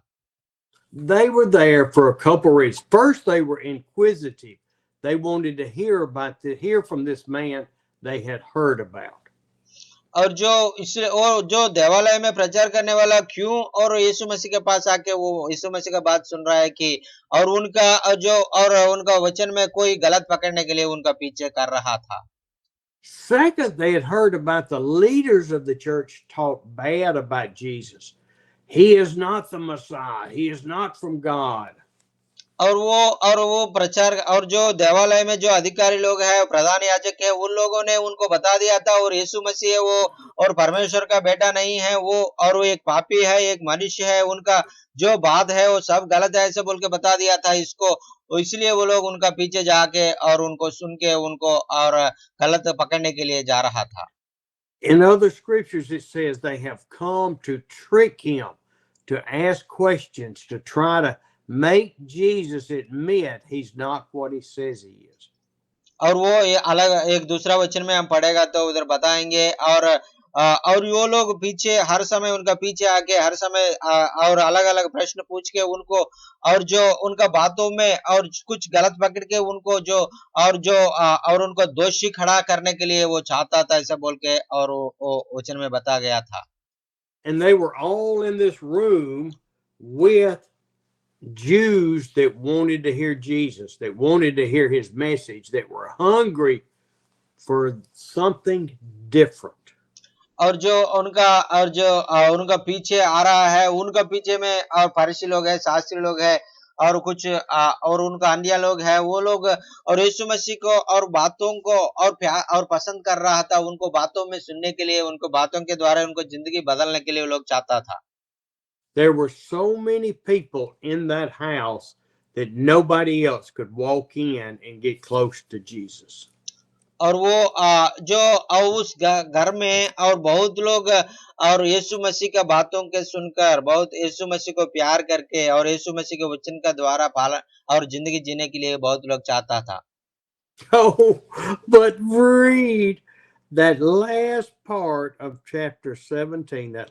They were there for a couple of reasons. First, they were inquisitive. They wanted to hear from this man they had heard about. और जो देवालय में प्रचार करने वाला क्यों और यीशु मसीह के पास आके वो यीशु मसीह का बात सुन रहा है कि और उनका वचन में कोई गलत पकड़ने के लिए उनका पीछे कर रहा था। Second, they had heard about the leaders of the church talk bad about Jesus. He is not the Messiah. He is not from God. और वो प्रचार और जो देवालय में जो अधिकारी लोग हैं, प्रधान याजक है, उन लोगों ने उनको बता दिया था और यीशु मसीह है वो और परमेश्वर का बेटा नहीं है वो, और वो एक पापी है, एक मनुष्य है, उनका जो बात है वो सब गलत है, ऐसे बोल के बता दिया था इसको। तो इसलिए वो लोग उनका पीछे जाके और उनको सुन के उनको और गलत पकड़ने के लिए जा रहा था। In other scriptures, it says they have come to trick him, to ask questions, to try to make Jesus admit he's not what he says he is. और वो अलग एक दूसरा वचन में हम पढ़ेगा तो उधर बताएंगे, और वो लोग पीछे हर समय उनका पीछे आके हर समय और अलग अलग प्रश्न पूछ के उनको और जो उनका बातों में और कुछ गलत पकड़ के उनको और उनको दोषी खड़ा करने के लिए वो चाहता था, ऐसा बोल के और वो वचन में बता गया था। And they were all in this room with Jews that wanted to hear Jesus, that wanted to hear his message, that were hungry for something different. और जो उनका पीछे आ रहा है, उनका पीछे में और फरीसी लोग हैं, शास्त्री लोग हैं, और कुछ और उनका अन्य लोग हैं, वो लोग और यीशु मसीह को और बातों को और प्यार और पसंद कर रहा था, उनको बातों में सुनने के लिए, उनको बातों के द्वारा उनको जिंदगी बदलने के लिए वो लोग चाहता था। There were so many people in that house that nobody else could walk in and get close to Jesus. और वो जो उस घर में और बहुत लोग और यीशु मसीह का बातों के सुनकर बहुत यीशु मसीह को प्यार करके और यीशु मसीह के वचन का द्वारा पालन और जिंदगी जीने के लिए बहुत लोग चाहता था। Oh, but read that last part of chapter 17,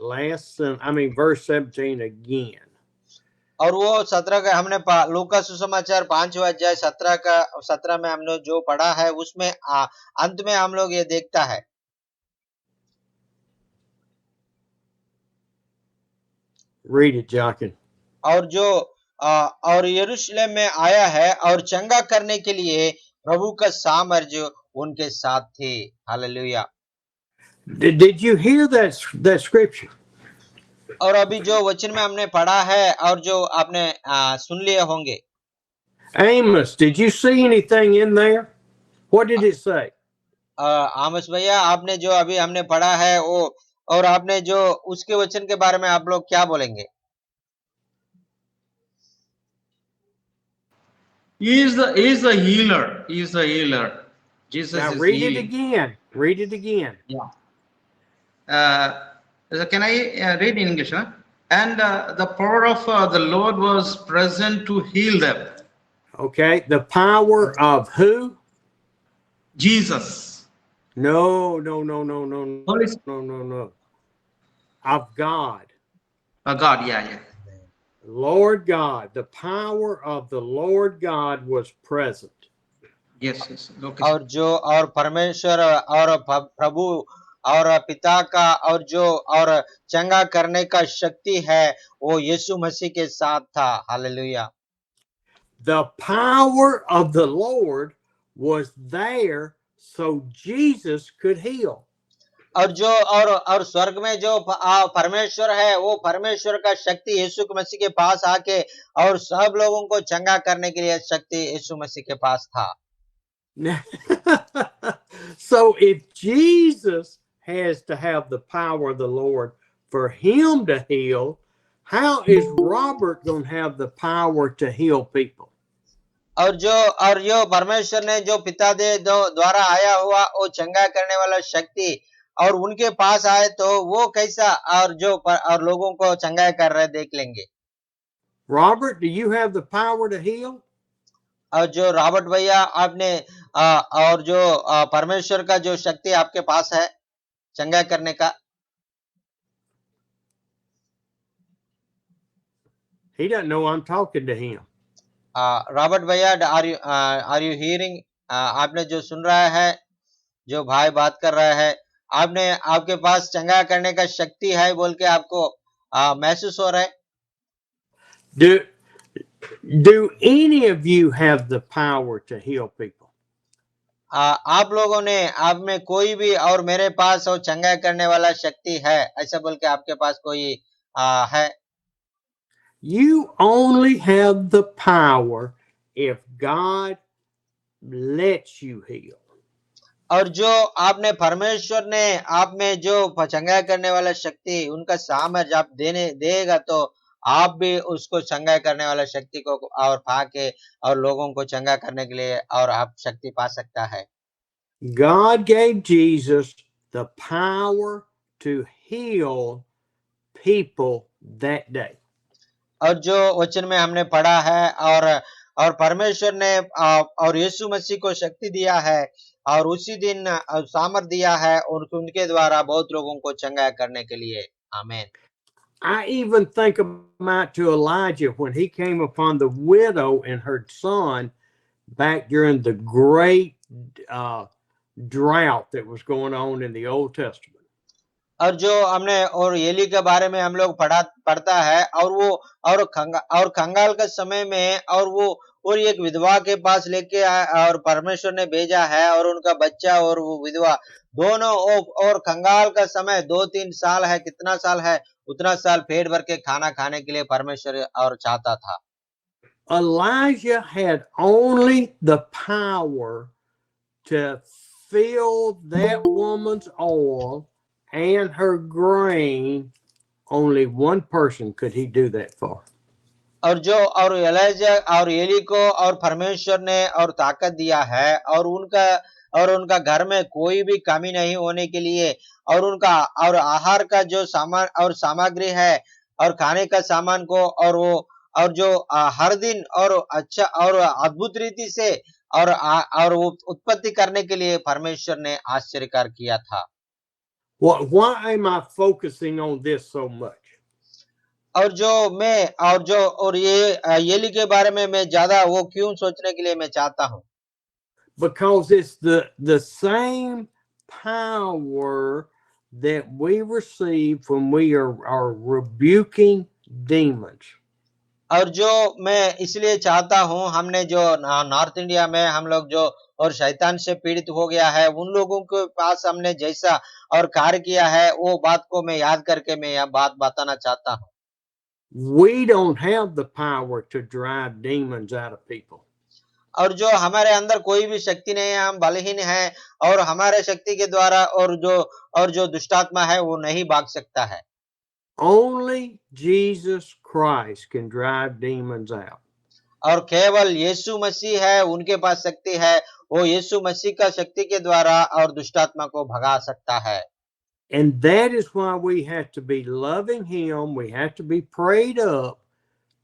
verse 17 again. और वो 17 का हमने लूका सुसमाचार 5वां अध्याय 17 में हमने जो पढ़ा है उसमें अंत में हम लोग ये देखता है। Read it, Jochen. और यरूशलेम में आया है और चंगा करने के लिए प्रभु का सामर्थ उनके साथ थे। Hallelujah. Did you hear that scripture? और अभी जो वचन में हमने पढ़ा है और जो आपने सुन लिए होंगे। Amos, did you see anything in there? What did it say? आमोस भैया, आपने जो अभी हमने पढ़ा है वो, और आपने जो उसके वचन के बारे में आप लोग क्या बोलेंगे? He is the healer. He is the healer. Jesus Now is read it healing. again. Read it again. Yeah. Can I read in English? Huh? And the power of the Lord was present to heal them. Okay. The power of who? Jesus. No. Holy Spirit. No. Of God. God, yeah. Lord God. The power of the Lord God was present. Yes. Okay. और जो और परमेश्वर और प्रभु और पिता का और जो और चंगा करने का शक्ति है वो यीशु मसीह के साथ था। Hallelujah. The power of the Lord was there so Jesus could heal. और जो और स्वर्ग में जो परमेश्वर है वो परमेश्वर का शक्ति यीशु मसीह के पास आके और सब लोगों को चंगा करने के लिए शक्ति यीशु मसीह के पास था। So if Jesus has to have the power of the Lord for him to heal, how is Robert going to have the power to heal people? और जो परमेश्वर ने जो पिता दे द्वारा आया हुआ वो चंगा करने वाला शक्ति और उनके पास आए तो वो कैसा और और लोगों को चंगा कर रहे देख लेंगे। Robert, do you have the power to heal? और जो रॉबर्ट भैया आपने और जो परमेश्वर का जो शक्ति आपके पास है चंगा करने का? He doesn't know I'm talking to him. Robert भैया, आर यू हियरिंग? आपने जो सुन रहा है, जो भाई बात कर रहा है, आपने आपके पास चंगा करने का शक्ति है बोल के आपको महसूस हो रहा है? Do any of you have the power to heal people? आप लोगों ने, आप में कोई भी और मेरे पास वो चंगा करने वाला शक्ति है ऐसा बोल के आपके पास कोई है? You only have the power if God lets you heal. और जो आपने परमेश्वर ने आप में जो चंगा करने वाला शक्ति उनका सामर्थ आप देगा तो आप भी उसको चंगा करने वाला शक्ति को और पाके और लोगों को चंगा करने के लिए और आप शक्ति पा सकता है। God gave Jesus the power to heal people that day. और जो वचन में हमने पढ़ा है और परमेश्वर ने और यीशु मसीह को शक्ति दिया है और उसी दिन सामर्थ दिया है और उनके द्वारा बहुत लोगों को चंगा करने के लिए। आमीन। I even think about to Elijah when he came upon the widow and her son back during the great drought that was going on in the Old Testament. और जो हमने और एली के बारे में हम लोग पढ़ता है और वो और कंगाल के समय में और एक विधवा के पास लेके आया और परमेश्वर ने भेजा है और उनका बच्चा और वो विधवा दोनों और कंगाल का समय 2-3 साल है, कितना साल है उतना साल पेट भर के खाना खाने के लिए परमेश्वर और चाहता था। Elijah had only the power to fill that woman's oil and her grain. Only one person could he do that for. और जो और एलिजा और एली को और परमेश्वर ने और ताकत दिया है और उनका घर में कोई भी कमी नहीं होने के लिए और उनका और आहार का जो सामान और सामग्री है और खाने का सामान को और वो और जो हर दिन और अच्छा और अद्भुत रीति से और वो उत्पत्ति करने के लिए परमेश्वर ने आश्चर्यकार किया था। Why am I focusing on this so much? और जो मैं और ये एली के बारे में मैं ज्यादा वो क्यों सोचने के लिए मैं चाहता हूँ? Because it's the same power that we receive when we are rebuking demons. और जो मैं इसलिए चाहता हूँ, हमने जो नॉर्थ इंडिया में हम लोग जो और शैतान से पीड़ित हो गया है उन लोगों के पास हमने जैसा और कार्य किया है वो बात को मैं याद करके मैं यह बात बताना चाहता हूँ। We don't have the power to drive demons out of people. और जो हमारे अंदर कोई भी शक्ति नहीं है, हम बलहीन हैं और हमारे शक्ति के द्वारा और जो दुष्टात्मा है वो नहीं भाग सकता है। Only Jesus Christ can drive demons out. और केवल यीशु मसीह है, उनके पास शक्ति है, वो यीशु मसीह का शक्ति के द्वारा और दुष्टात्मा को भगा सकता है। And that is why we have to be loving Him. We have to be prayed up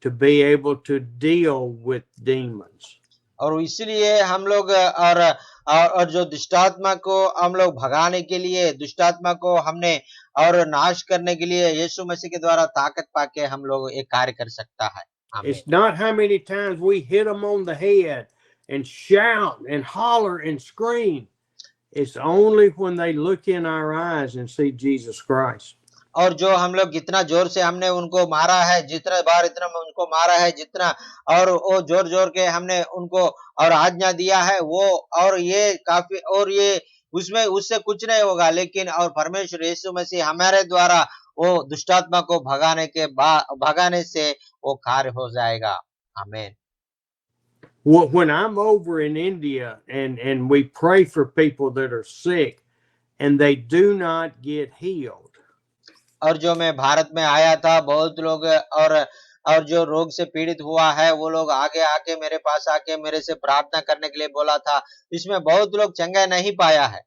to be able to deal with demons. और इसलिए हम लोग और जो दुष्टात्मा को हम लोग भगाने के लिए, दुष्टात्मा को हमने और नाश करने के लिए यीशु मसीह के द्वारा ताकत पाके हम लोग एक कार्य कर सकता है। आमीन। It's not how many times we hit them on the head and shout and holler and scream. It's only when they look in our eyes and see Jesus Christ. और जो हम लोग जितना जोर से हमने उनको मारा है, जितना बार इतना उनको मारा है, जितना और वो जोर जोर के हमने उनको और आज्ञा दिया है वो, और ये काफी, और ये उसमें उससे कुछ नहीं होगा, लेकिन और परमेश्वर यीशु मसीह हमारे द्वारा वो दुष्टात्मा को भगाने से वो कार्य हो जाएगा। आमीन। When I'm over in India and we pray for people that are sick and they do not get healed, और जो मैं भारत में आया था, बहुत लोग और जो रोग से पीड़ित हुआ है, वो लोग आगे आके मेरे पास आके मेरे से प्रार्थना करने के लिए बोला था। इसमें बहुत लोग चंगा नहीं पाया है।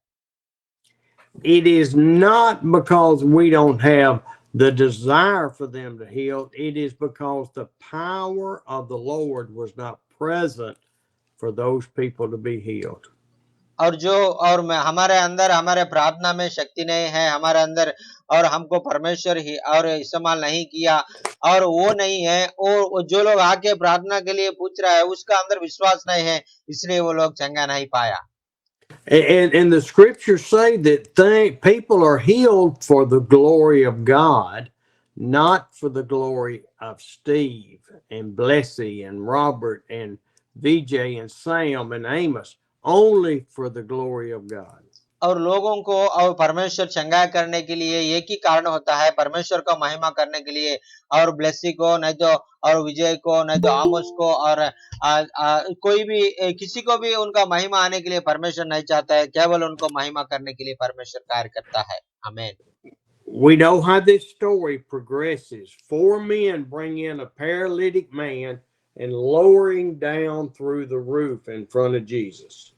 it is not because we don't have the desire for them to heal. It is because the power of the Lord was not present for those people to be healed. और मैं हमारे अंदर हमारे प्रार्थना में शक्ति नहीं है, हमारे अंदर और हमको परमेश्वर ही और इस्तेमाल नहीं किया, और वो नहीं है, और जो लोग आके प्रार्थना के लिए पूछ रहा है उसका अंदर विश्वास नहीं है, इसलिए वो लोग चंगा नहीं पाया। And the scriptures say that people are healed for the glory of God, not for the glory of Steve and Blessy and Robert and VJ and Sam and Amos, only for the glory of God. और लोगों को और परमेश्वर चंगा करने के लिए एक ही कारण होता है, परमेश्वर का महिमा करने के लिए, और ब्लेसी को नहीं तो और विजय को नहीं तो आमोस को और कोई भी किसी को भी उनका महिमा आने के लिए परमेश्वर नहीं चाहता है, केवल उनको महिमा करने के लिए परमेश्वर कार्य करता है। आमीन। We know how this story progresses. 4 men bring in a paralytic man and lowering down through the roof in front of Jesus.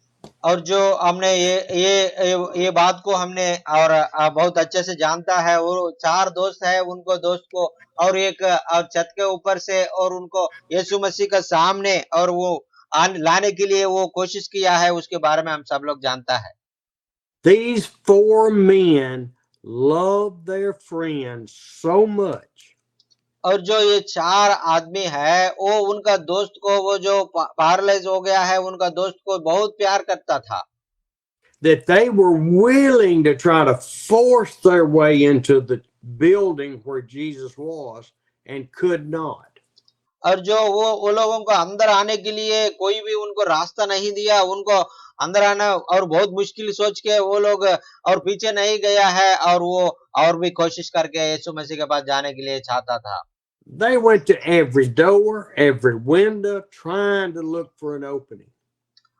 और जो हमने ये बात को हमने और बहुत अच्छे से जानता है, वो 4 दोस्त है, उनको दोस्त को और एक और छत के ऊपर से और उनको यीशु मसीह का सामने और वो लाने के लिए वो कोशिश किया है, उसके बारे में हम सब लोग जानता है। These 4 men loved their friend so much. और जो ये 4 आदमी है, वो उनका दोस्त को, वो जो पैरालाइज हो गया है, उनका दोस्त को बहुत प्यार करता था, that they were willing to try to force their way into the building where Jesus was and could not. और जो वो लोगों को अंदर आने के लिए कोई भी उनको रास्ता नहीं दिया, उनको अंदर आना और बहुत मुश्किल सोच के वो लोग और पीछे नहीं गया है, और वो और भी कोशिश करके यीशु मसीह के पास जाने के लिए चाहता था। They went to every door, every window, trying to look for an opening.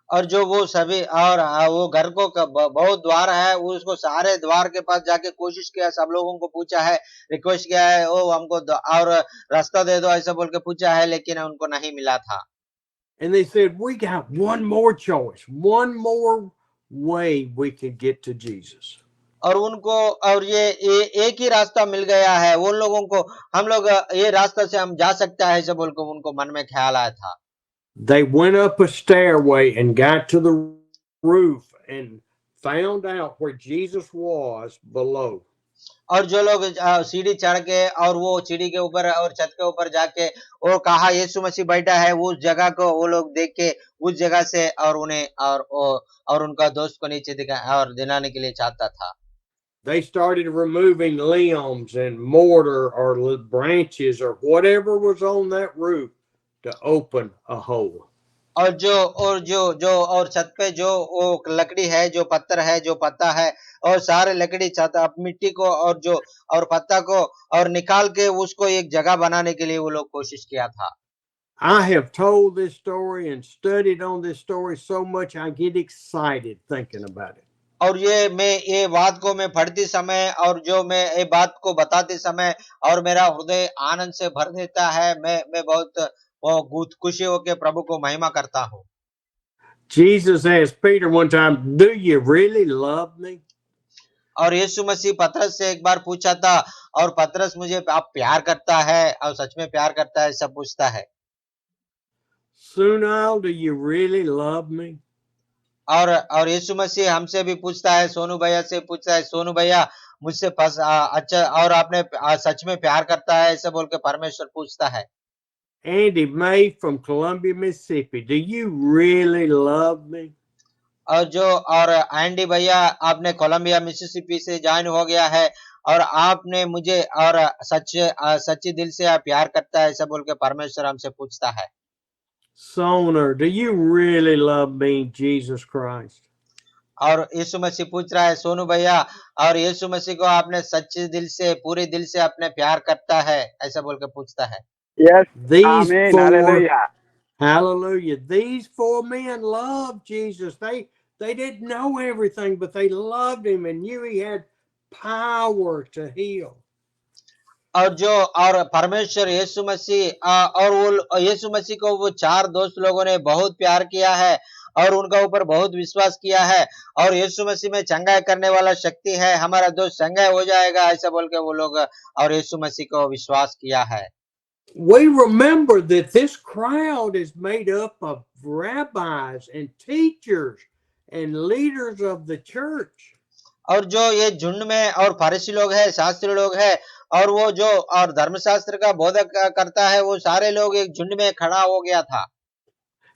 और जो वो सभी और वो घर को बहुत द्वार है, वो उसको सारे द्वार के पास जाके कोशिश किया, सब लोगों को पूछा है, रिक्वेस्ट किया है, ओ हमको और रास्ता दे दो ऐसा बोल के पूछा है, लेकिन उनको नहीं मिला था। And they said, we got one more choice, one more way we could get to Jesus. और उनको और ये एक ही रास्ता मिल गया है, उन लोगों को हम लोग ये रास्ता से हम जा सकता है ऐसा बोल के उनको मन में ख्याल आया था। They went up a stairway and got to the roof and found out where Jesus was below. और जो लोग सीढ़ी चढ़ के और वो सीढ़ी के ऊपर और छत के ऊपर जाके वो कहा यीशु मसीह बैठा है, उस जगह को वो लोग देख के उस जगह से और उन्हें और उनका दोस्त को नीचे दिलाने के लिए चाहता था। They started removing limbs and mortar or branches or whatever was on that roof to open a hole. और जो छत पे जो वो लकड़ी है, जो पत्थर है, जो पत्ता है, और सारे लकड़ी छत मिट्टी को और पत्ता को और निकाल के उसको एक जगह बनाने के लिए वो लोग कोशिश किया था। I have told this story and studied on this story so much I get excited thinking about it. और ये बात को मैं पढ़ती समय और जो मैं ये बात को बताते समय और मेरा हृदय आनंद से भर देता है। मैं बहुत वो खुशी होकर प्रभु को महिमा करता हूँ। Jesus asked Peter one time, "Do you really love me?" और यीशु मसीह पतरस से एक बार पूछा था, और पतरस मुझे आप प्यार करता है और सच में प्यार करता है, सब पूछता है। Sunil, do you really love me? और यीशु मसीह हमसे भी पूछता है, सोनू भैया से पूछता है, सोनू भैया मुझसे अच्छा और आपने सच में प्यार करता है, ऐसा बोल के परमेश्वर पूछता है। Andy May from Columbia, Mississippi, do you really love me? और एंडी भैया आपने कोलंबिया मिसिसिपी से ज्वाइन हो गया है, और आपने मुझे और सच्चे दिल से आप प्यार करता है, ऐसा बोल के परमेश्वर हमसे पूछता है। Soner, do you really love me, Jesus Christ? और यीशु मसीह पूछ रहा है, सोनू भैया, और यीशु मसीह को आपने सच्चे दिल से पूरे दिल से अपने प्यार करता है, ऐसा बोल के पूछता है। Yes. These Amen. four, Hallelujah. hallelujah. These four men loved Jesus. They didn't know everything, but they loved him and knew he had power to heal. और परमेश्वर यीशु मसीह और वो यीशु मसीह को वो चार दोस्त लोगों ने बहुत प्यार किया है और उनका ऊपर बहुत विश्वास किया है, और यीशु मसीह में चंगाई करने वाला शक्ति है, हमारा दोस्त चंगाई हो जाएगा, ऐसा बोल के वो लोग और यीशु मसीह को विश्वास किया है। We remember that this crowd is made up of rabbis and teachers and leaders of the church. और जो ये झुंड में और फरीसी लोग हैं, शास्त्री लोग हैं, और वो जो और धर्मशास्त्र का बोधक करता है, वो सारे लोग एक झुंड में खड़ा हो गया था।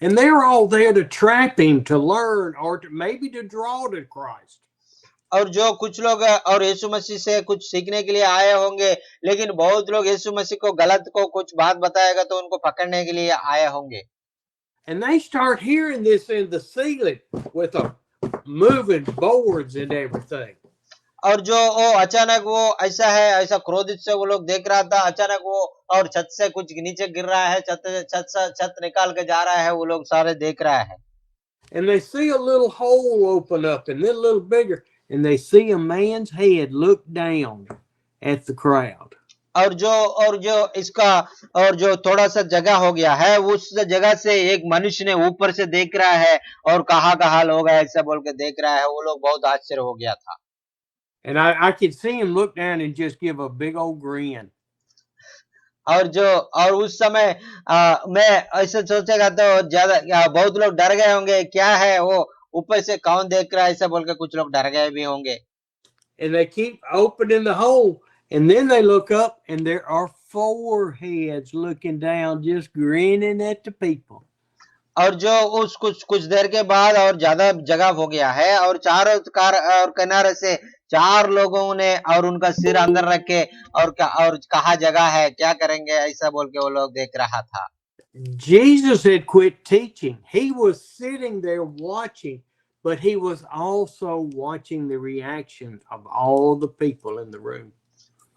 And they're all there to trap him, to learn, or to maybe to draw to Christ. और जो कुछ लोग और यीशु मसीह से कुछ सीखने के लिए आए होंगे, लेकिन बहुत लोग यीशु मसीह को गलत को कुछ बात बताएगा तो उनको पकड़ने के लिए आए होंगे। And they start hearing this in the ceiling with the moving boards and everything. और जो वो अचानक वो ऐसा है, ऐसा क्रोधित से वो लोग देख रहा था, अचानक वो और छत से कुछ नीचे गिर रहा है, छत निकाल के जा रहा है, वो लोग सारे देख रहा है। And they see a little hole open up and then a little bigger, and they see a man's head look down at the crowd. और जो इसका और जो थोड़ा सा जगह हो गया है, उस जगह से एक मनुष्य ने ऊपर से देख रहा है और कहाँ लोग है ऐसा बोल के देख रहा है, वो लोग बहुत आश्चर्य हो गया था। And I could see him look down and just give a big old grin. और उस समय मैं ऐसे सोचेगा तो ज्यादा बहुत लोग डर गए होंगे, क्या है वो ऊपर से कौन देख रहा है ऐसा बोल के कुछ लोग डर गए भी होंगे। And they keep opening the hole, and then they look up, and there are four heads looking down, just grinning at the people. और जो उस कुछ देर के बाद और ज्यादा जगह हो गया है, और चारों और किनारे से चार लोगों ने और उनका सिर अंदर रख के और कहा जगह है, क्या करेंगे ऐसा बोल के वो लोग देख रहा था। Jesus had quit teaching. He was sitting there watching, but he was also watching the reactions of all the people in the room.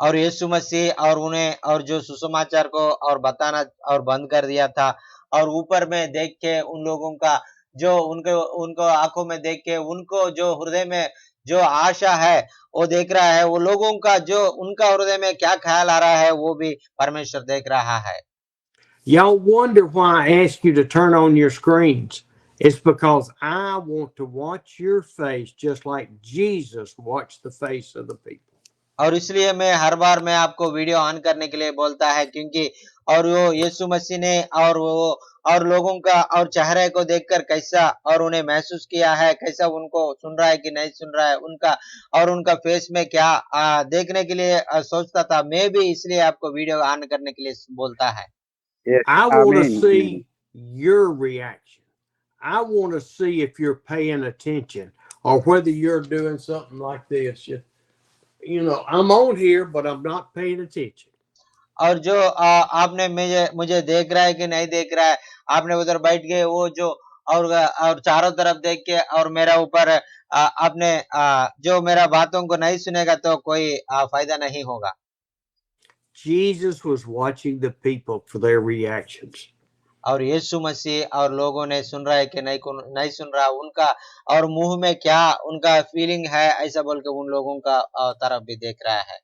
और यीशु मसीह और उन्हें और जो सुसमाचार को और बताना और बंद कर दिया था, और ऊपर में देख के उन लोगों का जो उनको आंखों में देख के उनको जो हृदय में जो आशा है वो देख रहा है, वो लोगों का जो उनका हृदय में क्या ख्याल आ रहा है वो भी परमेश्वर देख रहा है। Y'all wonder why I ask you to turn on your screens. It's because I want to watch your face just like Jesus watched the face of the people. और इसलिए मैं हर बार मैं आपको वीडियो ऑन करने के लिए बोलता है, क्योंकि और वो यीशु मसीह ने और वो और लोगों का और चेहरे को देखकर कैसा और उन्हें महसूस किया है, कैसा उनको सुन रहा है कि नहीं सुन रहा है, उनका और उनका फेस में क्या देखने के लिए सोचता था। मैं भी इसलिए आपको वीडियो ऑन करने के लिए बोलता है। Yes. I want to Amen. see your reaction. I want to see if you're paying attention or whether you're doing something like this. You know, I'm on here, but I'm not paying attention. और जो आपने मुझे देख रहा है कि नहीं देख रहा है, आपने उधर बैठ गए वो जो और चारों तरफ देख के और मेरा ऊपर आपने जो मेरा बातों को नहीं सुनेगा तो कोई फायदा नहीं होगा। Jesus was watching the people for their reactions. और यीशु मसीह और लोगों ने सुन रहा है कि नहीं सुन रहा उनका, और मुंह में क्या उनका फीलिंग है ऐसा बोल के उन लोगों का तरफ भी देख रहा है।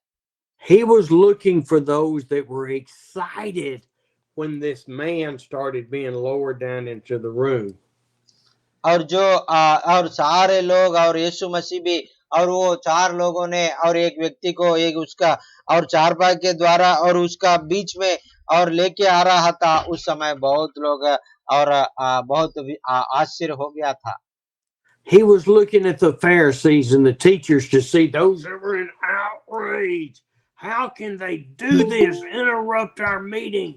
He was looking for those that were excited when this man started being lowered down into the room. और जो और सारे लोग और यीशु मसीह भी, और वो 4 लोगों ने और एक व्यक्ति को एक उसका और चारपाई के द्वारा और उसका बीच में और लेके आ रहा था, उस समय बहुत लोग और बहुत आश्चर्य हो गया था। He was looking at the Pharisees and the teachers to see those that were in outrage. How can they do this? Interrupt our meeting.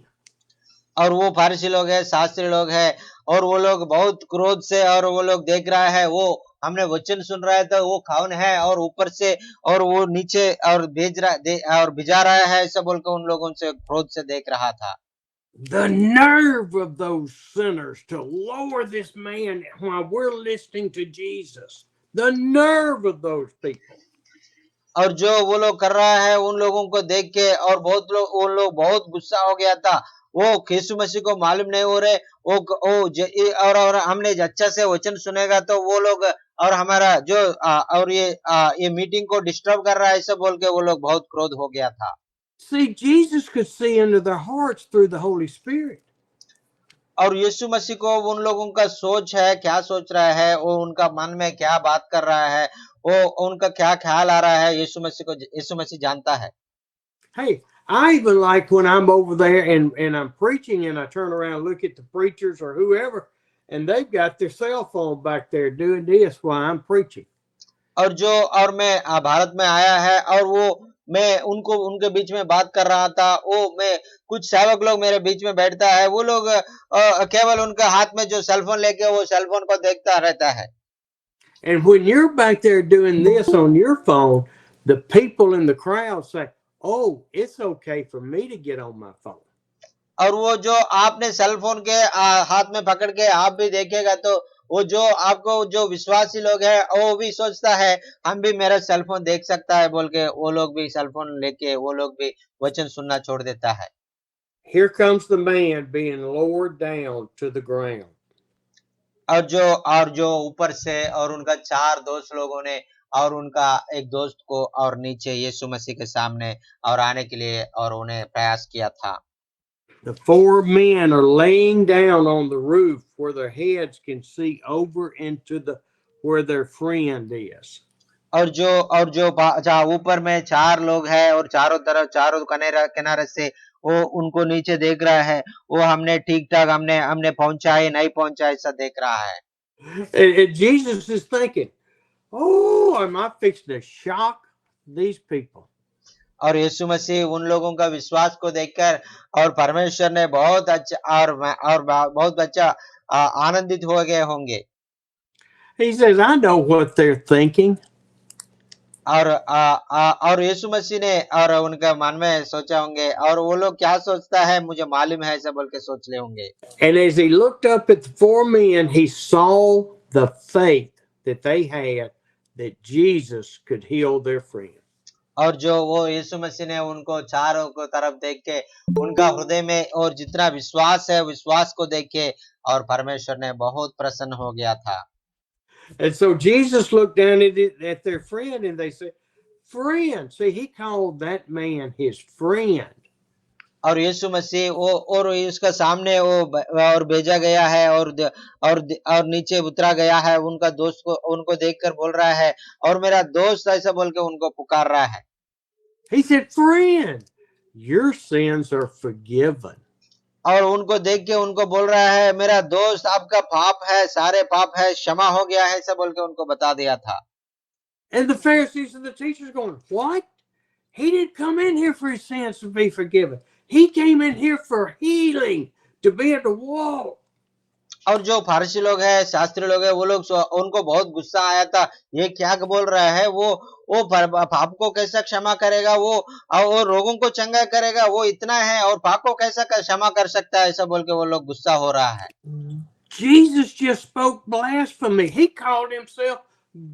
और वो फारसी लोग हैं, शास्त्री लोग हैं, और वो लोग बहुत क्रोध से, और वो लोग देख रहा है वो हमने वचन सुन रहा है तो वो कौन है, और ऊपर से और वो नीचे और और भिजा रहा है ऐसा बोलकर उन लोगों से क्रोध से देख रहा था। The nerve of those sinners to lower this man while we're listening to Jesus. The nerve of those people. और जो वो लोग कर रहा है उन लोगों को देख के और उन लोग बहुत गुस्सा हो गया था। वो यीशु मसीह को मालूम नहीं हो रहे, और हमने अच्छा से वचन सुनेगा तो वो लोग और हमारा जो और ये मीटिंग को डिस्टर्ब कर रहा है ऐसा बोल के वो लोग बहुत क्रोध हो गया था। See, Jesus could see into their hearts through the Holy Spirit. और यीशु मसीह को उन लोगों का सोच है, क्या सोच रहा है, वो उनका मन में क्या बात कर रहा है, वो उनका क्या ख्याल आ रहा है, यीशु मसीह जानता है। Hey, I even like when I'm over there and I'm preaching and I turn around and look at the preachers or whoever, and they've got their cell phone back there doing this while I'm preaching. और मैं भारत में आया है और वो मैं उनके बीच में बात कर रहा था, वो मैं कुछ सेवक लोग मेरे बीच में बैठता है, वो लोग केवल उनका हाथ में जो सेलफोन लेके वो सेलफोन को देखता रहता है। And when you're back there doing this on your phone, the people in the crowd say, "Oh, it's okay for me to get on my phone." और वो जो आपने सेलफोन के हाथ में पकड़ के आप भी देखेगा तो वो जो आपको जो विश्वासी लोग हैं वो भी सोचता है हम भी मेरा सेलफोन देख सकता है बोल के वो लोग भी सेलफोन लेके वो लोग भी वचन सुनना छोड़ देता है। Here comes the man being lowered down to the ground. और जो ऊपर से और उनका 4 दोस्त लोगों ने और उनका एक दोस्त को और नीचे यीशु मसीह के सामने और आने के लिए और उन्हें प्रयास किया था। The 4 men are laying down on the roof where their heads can see over into where their friend is. और जो जहाँ ऊपर में 4 लोग हैं और चारों किनारे से वो उनको नीचे देख रहा है, वो हमने ठीक-ठाक हमने पहुंचा है नहीं पहुंचा ऐसा देख रहा है। And Jesus is thinking, "Oh, am I fixing to shock these people?" और यीशु मसीह उन लोगों का विश्वास को देखकर और परमेश्वर ने बहुत अच्छा और बहुत अच्छा आनंदित हो गए होंगे। He says, "I know what they're thinking." और यीशु मसीह ने और उनका मन में सोचा होंगे और वो लोग क्या सोचता है मुझे मालूम है ऐसा बोल के सोच ले होंगे। And as he looked up at the 4 men, he saw the faith that they had that Jesus could heal their friend. और जो वो यीशु मसीह ने उनको चारों को तरफ देख के उनका हृदय में और जितना विश्वास है विश्वास को देख के और परमेश्वर ने बहुत प्रसन्न हो गया था। And so Jesus looked down at their friend and they said, "Friend." See, he called that man his friend. और यीशु मसीह वो और उसका सामने वो और भेजा गया है और नीचे उतरा गया है उनका दोस्त को उनको देखकर बोल रहा है और मेरा दोस्त ऐसा बोल के उनको पुकार रहा है। He said, "Friend, your sins are forgiven." और उनको देख के उनको बोल रहा है मेरा दोस्त आपका पाप है सारे पाप है क्षमा हो गया है ऐसा बोल के उनको बता दिया था। And the Pharisees and the teachers going, "What? He didn't come in here for his sins to be forgiven. He came in here for healing, to be able to walk." और जो फारसी लोग हैं शास्त्री लोग हैं वो लोग उनको बहुत गुस्सा आया था, ये क्या बोल रहा है, वो पाप को कैसा क्षमा करेगा, वो रोगों को चंगा करेगा, वो इतना है और पाप को कैसा क्षमा कर सकता है ऐसा बोल के वो लोग गुस्सा हो रहा है। Jesus just spoke blasphemy. He called himself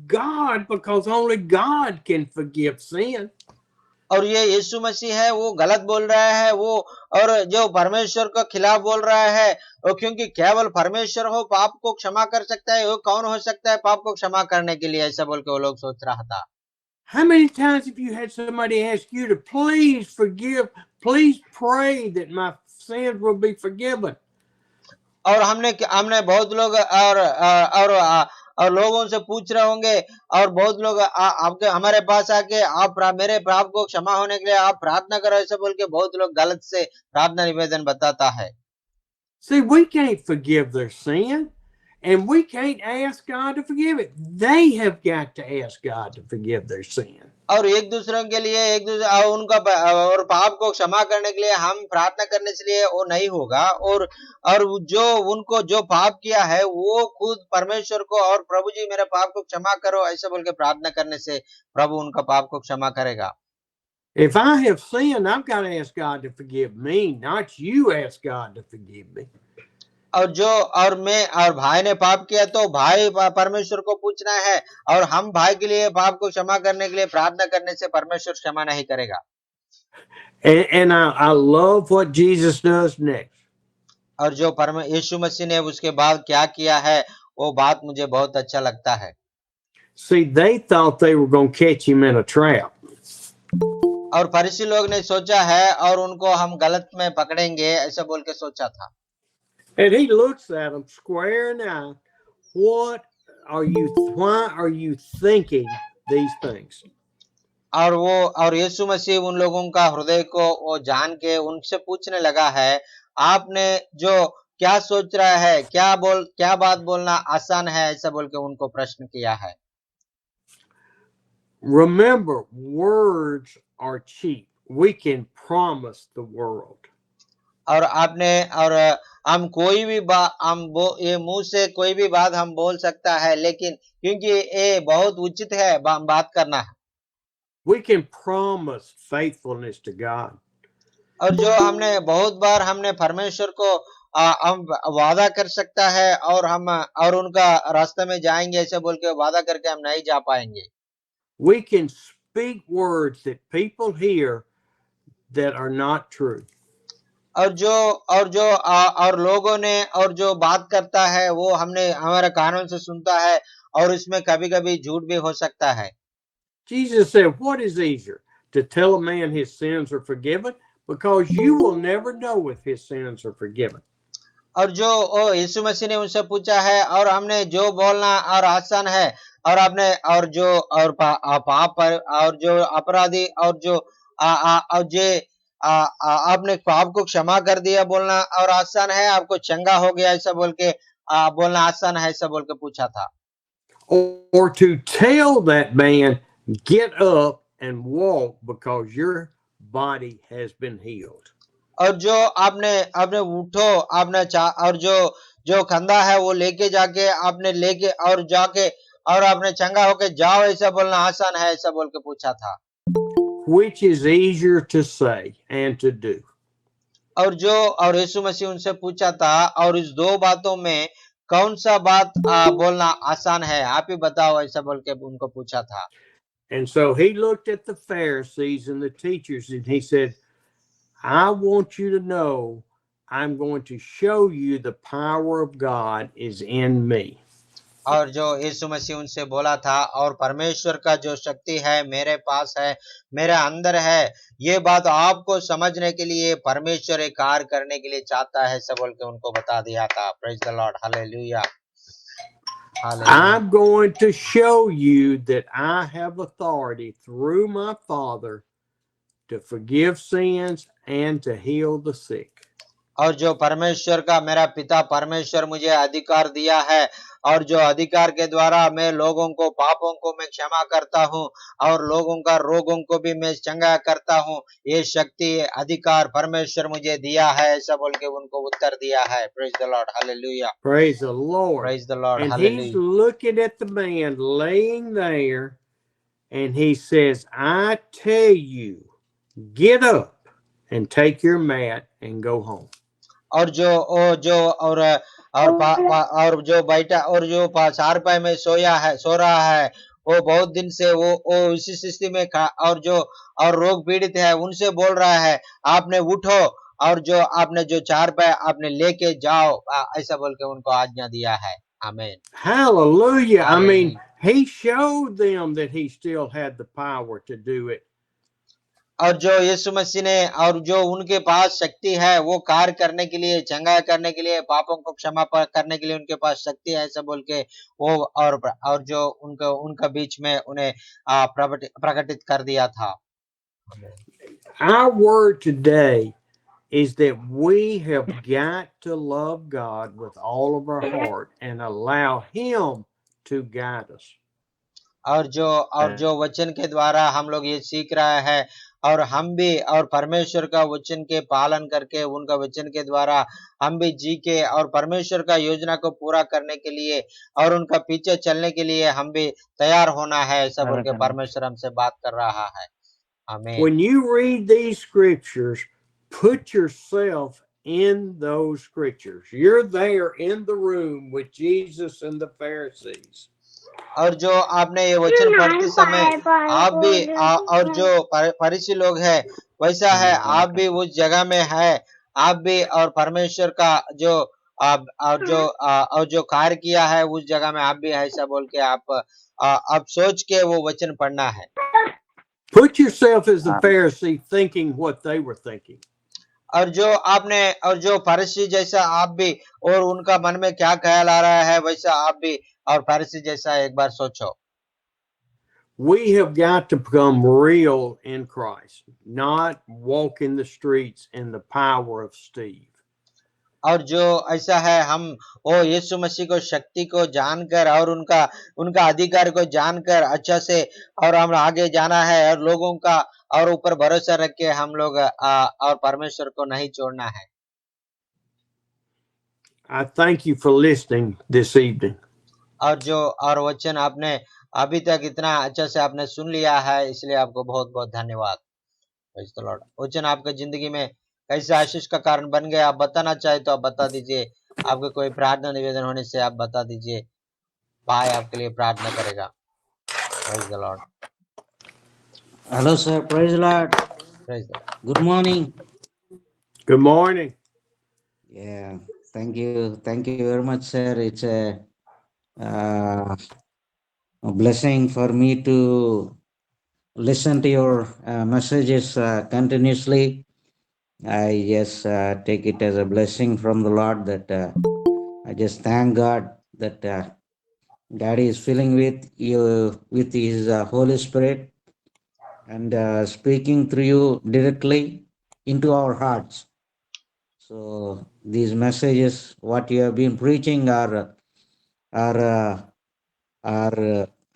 God because only God can forgive sin. और ये यीशु मसीह है वो गलत बोल रहा है वो, और जो परमेश्वर के खिलाफ बोल रहा है वो, क्योंकि केवल परमेश्वर हो पाप को क्षमा कर सकता है, वो कौन हो सकता है पाप को क्षमा करने के लिए, ऐसा बोल के वो लोग सोच रहा था। How many times have you had somebody ask you to please forgive, please pray that my sins will be forgiven? और हमने बहुत लोग और लोगों से पूछ रहे होंगे, और बहुत लोग आपके हमारे पास आके आप मेरे पाप को क्षमा होने के लिए आप प्रार्थना करो, ऐसे बोल के बहुत लोग गलत से प्रार्थना निवेदन बताता है। See, we can't forgive their sin, and we can't ask God to forgive it. They have got to ask God to forgive their sin. और एक दूसरे के लिए एक दूसरे उनका और पाप को क्षमा करने के लिए हम प्रार्थना करने के लिए वो नहीं होगा, और जो उनको जो पाप किया है वो खुद परमेश्वर को और प्रभु जी मेरे पाप को क्षमा करो ऐसे बोल के प्रार्थना करने से प्रभु उनका पाप को क्षमा करेगा। If I have sinned, I've got to ask God to forgive me, not you ask God to forgive me. और मैं और भाई ने पाप किया तो भाई परमेश्वर को पूछना है, और हम भाई के लिए पाप को क्षमा करने के लिए प्रार्थना करने से परमेश्वर क्षमा नहीं करेगा। And I love what Jesus does next. और जो यीशु मसीह ने उसके बाद क्या किया है वो बात मुझे बहुत अच्छा लगता है। See, they thought they were going to catch him in a trap. और फरीसी लोग ने सोचा है और उनको हम गलत में पकड़ेंगे ऐसा बोल के सोचा था। And he looks at them square in the eye. Why are you thinking these things? और यीशु मसीह उन लोगों का हृदय को वो जान के उनसे पूछने लगा है, आपने जो क्या सोच रहा है, क्या बात बोलना आसान है ऐसा बोल के उनको प्रश्न किया है। Remember, words are cheap. We can promise the world. और हम कोई भी ये मुंह से कोई भी बात हम बोल सकता है, लेकिन क्योंकि ये बहुत उचित है बात करना है। We can promise faithfulness to God. और जो हमने बहुत बार हमने परमेश्वर को हम वादा कर सकता है, और उनका रास्ते में जाएंगे ऐसे बोल के वादा करके हम नहीं जा पाएंगे। We can speak words that people hear that are not true. और लोगों ने और जो बात करता है वो हमने हमारे कानों से सुनता है, और इसमें कभी-कभी झूठ भी हो सकता है। Jesus said, what is easier, to tell a man his sins are forgiven? Because you will never know if his sins are forgiven. और जो यीशु मसीह ने उनसे पूछा है, और हमने जो बोलना और आसान है, और आपने और जो और पाप पर और जो अपराधी और जो आपने पाप को क्षमा कर दिया बोलना और आसान है, आपको चंगा हो गया ऐसा बोल के बोलना आसान है ऐसा बोल के पूछा था। Or to tell that man, get up and walk because your body has been healed. और जो आपने उठो और जो कंधा है वो लेके जाके आपने लेके और जाके और आपने चंगा होके जाओ ऐसा बोलना आसान है ऐसा बोल के पूछा था। Which is easier to say and to do? और यीशु मसीह उनसे पूछा था, और इस दो बातों में कौन सा बात बोलना आसान है, आप ही बताओ ऐसा बोल के उनको पूछा था। And so he looked at the Pharisees and the teachers and he said, I want you to know I'm going to show you the power of God is in me. और जो यीशु मसीह उनसे बोला था, और परमेश्वर का जो शक्ति है मेरे पास है, मेरे अंदर है, ये बात आपको समझने के लिए परमेश्वर एक कार्य करने के लिए चाहता है सब बोल के उनको बता दिया था। Praise the Lord, hallelujah. I'm going to show you that I have authority through my Father to forgive sins and to heal the sick. और जो परमेश्वर का मेरा पिता परमेश्वर मुझे अधिकार दिया है, और जो अधिकार के द्वारा मैं लोगों को पापों को मैं क्षमा करता हूँ और लोगों का रोगों को भी मैं चंगा करता हूँ, ये शक्ति अधिकार परमेश्वर मुझे दिया है ऐसा बोल के उनको उत्तर दिया है। Praise the Lord, hallelujah. Praise the Lord. Praise the Lord, and hallelujah. He's looking at the man laying there and he says, I tell you, get up and take your mat and go home. और जो बैठा और जो चारपाई में सो रहा है वो बहुत दिन से वो इसी स्थिति में और जो और रोग पीड़ित है उनसे बोल रहा है, आपने उठो और जो आपने जो चार पे आपने लेके जाओ, ऐसा बोल के उनको आज्ञा दिया है। आमीन। Hallelujah. I mean, hallelujah. he showed them that he still had the power to do it. और जो यीशु मसीह ने और जो उनके पास शक्ति है वो कार्य करने के लिए, चंगा करने के लिए, पापों को क्षमा करने के लिए उनके पास शक्ति है, ऐसा बोल के वो और जो उनका उनका बीच में उन्हें प्रकटित कर दिया था। Our word today is that we have got to love God with all of our heart and allow him to guide us. और जो वचन के द्वारा हम लोग ये सीख रहा है, और हम भी और परमेश्वर का वचन के पालन करके उनका वचन के द्वारा हम भी जी के और परमेश्वर का योजना को पूरा करने के लिए और उनका पीछे चलने के लिए हम भी तैयार होना है, ऐसा बोल के परमेश्वर हमसे बात कर रहा है। आमीन। When you read these scriptures, put yourself in those scriptures. You're there in the room with Jesus and the Pharisees. और जो आपने ये वचन पढ़ते समय आप भी और जो फरीसी लोग हैं वैसा है, आप भी उस जगह में है, आप भी और परमेश्वर का जो और जो कार्य किया है उस जगह में आप भी है, ऐसा बोल के आप सोच के वो वचन पढ़ना है। Put yourself as the Pharisee thinking what they were thinking. और जो फरीसी जैसा आप भी और उनका मन में क्या ख्याल आ रहा है वैसा आप भी और फरीसी जैसा एक बार सोचो। We have got to become real in Christ, not walk in the streets in the power of Steve. और जो ऐसा है हम वो यीशु मसीह को शक्ति को जानकर और उनका अधिकार को जानकर अच्छा से और हम आगे जाना है और लोगों का और ऊपर भरोसा रख के हम लोग और परमेश्वर को नहीं छोड़ना है। I thank you for listening this evening. और वचन आपने अभी तक इतना अच्छा से आपने सुन लिया है, इसलिए आपको बहुत बहुत धन्यवाद। Praise the Lord. वचन आपके जिंदगी में कैसे आशीष का कारण बन गया, आप बताना चाहे तो आप बता दीजिए। आपके कोई प्रार्थना निवेदन होने से आप बता दीजिए, भाई आपके लिए प्रार्थना करेगा। Praise the Lord. Hello, sir. Praise the Lord. Praise the Lord. Good morning. Good morning. Yeah, thank you. Thank you very much, sir. It's a blessing for me to listen to your messages continuously. I just take it as a blessing from the Lord that I just thank God that God is filling with you with His Holy Spirit and speaking through you directly into our hearts. So these messages, what you have been preaching, are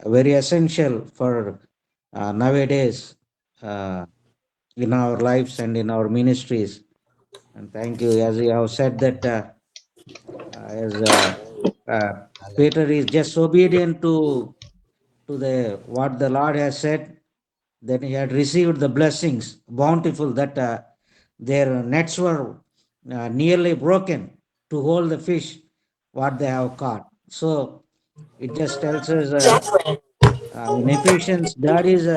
very essential for nowadays in our lives and in our ministries. And thank you, as you have said that as Peter is just obedient to the what the Lord has said, then he had received the blessings bountiful that their nets were nearly broken to hold the fish what they have caught. So it just tells us in Ephesians, God is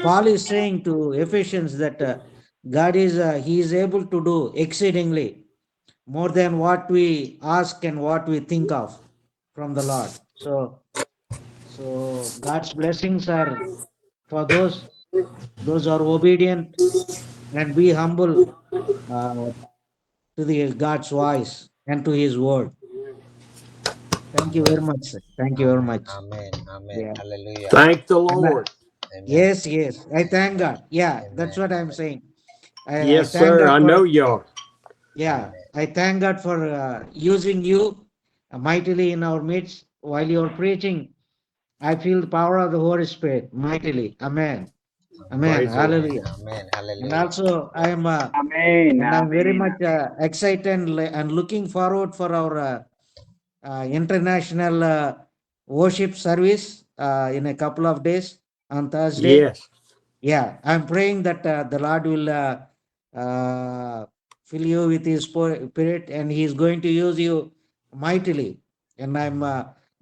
Paul is saying to Ephesians that God is he is able to do exceedingly more than what we ask and what we think of from the Lord. So God's blessings are for those who are obedient and be humble to the God's voice and to His word. Thank you very much, sir. Thank you very much. Amen. Amen. Yeah. Hallelujah. Thank the And Lord. Amen. yes, I thank God. Yeah, that's Amen. what I'm saying. I Yes, thank sir. God I for, know you are. yeah, I thank God for using you mightily in our midst while you're preaching. I feel the power of the Holy Spirit mightily. Amen. Amen. Praise the Lord. Hallelujah. Amen. And Hallelujah. also, I'm Amen. very Amen. much excited and looking forward for our international worship service in a couple of days on Thursday. Yes. Yeah, I'm praying that the Lord will fill you with His Spirit and He is going to use you mightily. And I'm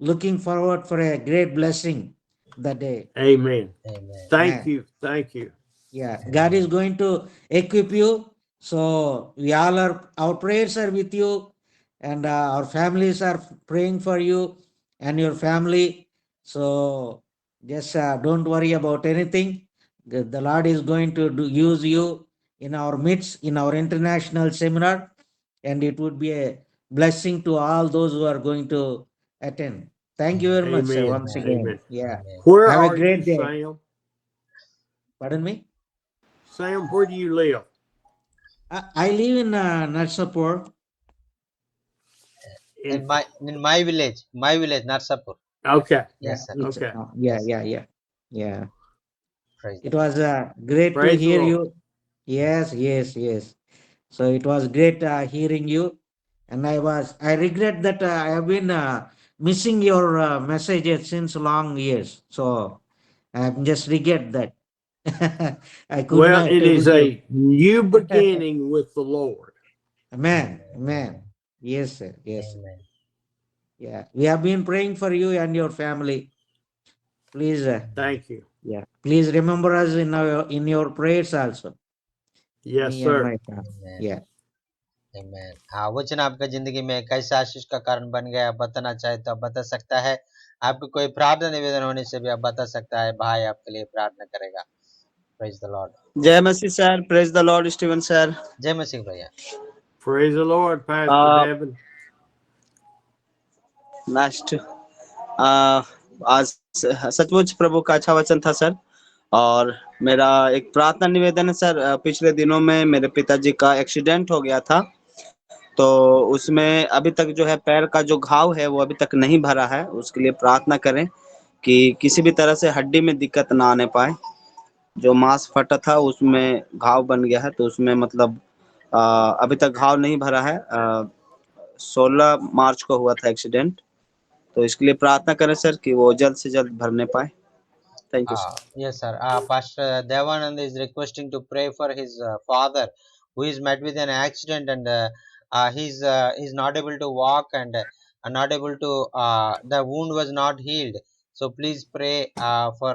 looking forward for a great blessing that day. Amen. Amen. Thank Man. you. Thank you. Yeah, God is going to equip you. So we all are, our prayers are with you, and our families are praying for you and your family. So just don't worry about anything. The Lord is going to use you in our midst, in our international seminar, and it would be a blessing to all those who are going to attend. Thank you very much, sir, Amen. once again. Amen. Yeah. Amen. Where Have a are you, great day. Sam? Pardon me? Sam, where do you live? I live in Narsapur. In my village, Narsapur. Okay. Yes, sir. It's, Okay. yeah, Yes, sir. yeah, yeah, yeah. Praise the It Lord. was great to Praise the hear Lord. you. Yes, yes, yes. So it was great hearing you, and I regret that I have been missing your messages since long years. So I just regret that I could Well, not it able is to. a new beginning with the Lord. Amen, Amen. amen. Yes, sir. Yes, sir. Amen. Yeah, we have been praying for you and your family. Please, Thank you. yeah, please remember us in your prayers also. Yes, Me and sir. my family. Amen. Yeah. Amen. हाँ, वचन आपका जिंदगी में कैसे आशीष का कारण बन गया, बताना चाहे तो आप बता सकता है। आपको कोई प्रार्थना निवेदन होने से भी आप बता सकता है। भाई आपके लिए प्रार्थना करेगा। Praise the lord. जय मसीह sir, praise the lord Steven sir. जय मसीह भैया। Praise the Lord, Pastor Devin. Last आज सचमुच प्रभु का अच्छा वचन था सर। और मेरा एक प्रार्थना निवेदन है सर। पिछले दिनों में मेरे पिताजी का एक्सीडेंट हो गया था, तो उसमें अभी तक जो है पैर का जो घाव है वो अभी तक नहीं भरा है। उसके लिए प्रार्थना करें कि किसी भी तरह से हड्डी में दिक्कत ना आने पाए। जो मांस फटा था उसमें घाव बन गया है, तो उसमें मतलब अभी तक घाव नहीं भरा है। 16 मार्च को हुआ था एक्सीडेंट, तो इसके लिए प्रार्थना करें सर कि वो जल्द से जल्द भरने पाए। Thank you sir. Yes, sir. Pastor Devanand is requesting to pray for his father, who is met with an accident, and he's not able to walk, and not able to. The wound was not healed. So please pray for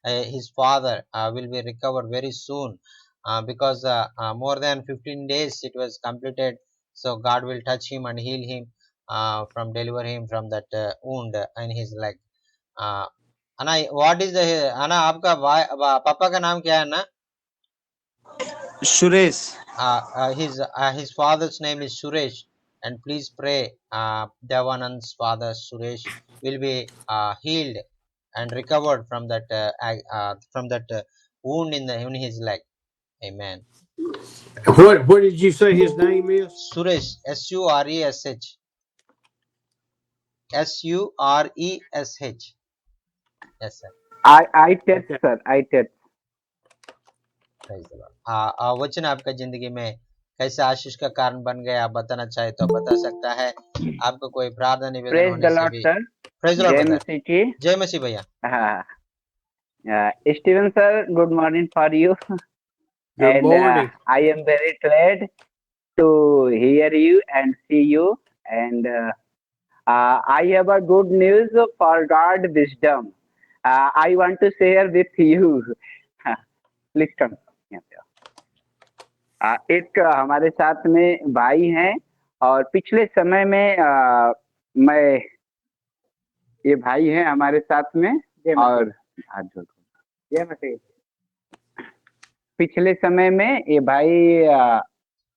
his father. Will be recovered very soon, because more than 15 days it was completed. So God will touch him and heal him, from deliver him from that wound in his leg. अन्ना, what is the अन्ना, आपका पापा का नाम क्या है ना? Suresh. his father's name is Suresh, and please pray Devanand's father Suresh will be healed and recovered from that wound in his leg. Amen. What did you say his name is? Suresh, Suresh, Suresh. Yes, sir. I test, Okay. sir. I test. Praise the Lord. वचन आपका जिंदगी में कैसे आशीष का कारण बन गया, आप बताना चाहे तो बता सकता है। आपको कोई प्रार्थना निवेदन Praise होने the से Lord, भी। sir. Praise the Lord Jai brother. Masihi ji. जय मसीह भैया। Stephen sir, good morning for you. Good And morning. I am very glad to hear you and see you. And I have a good news for God wisdom. I want to share with you. Please come. एक हमारे साथ में भाई हैं, और पिछले समय में मैं, ये भाई हैं हमारे साथ में, और हाथ जोड़, जय मसीह। पिछले समय में ये भाई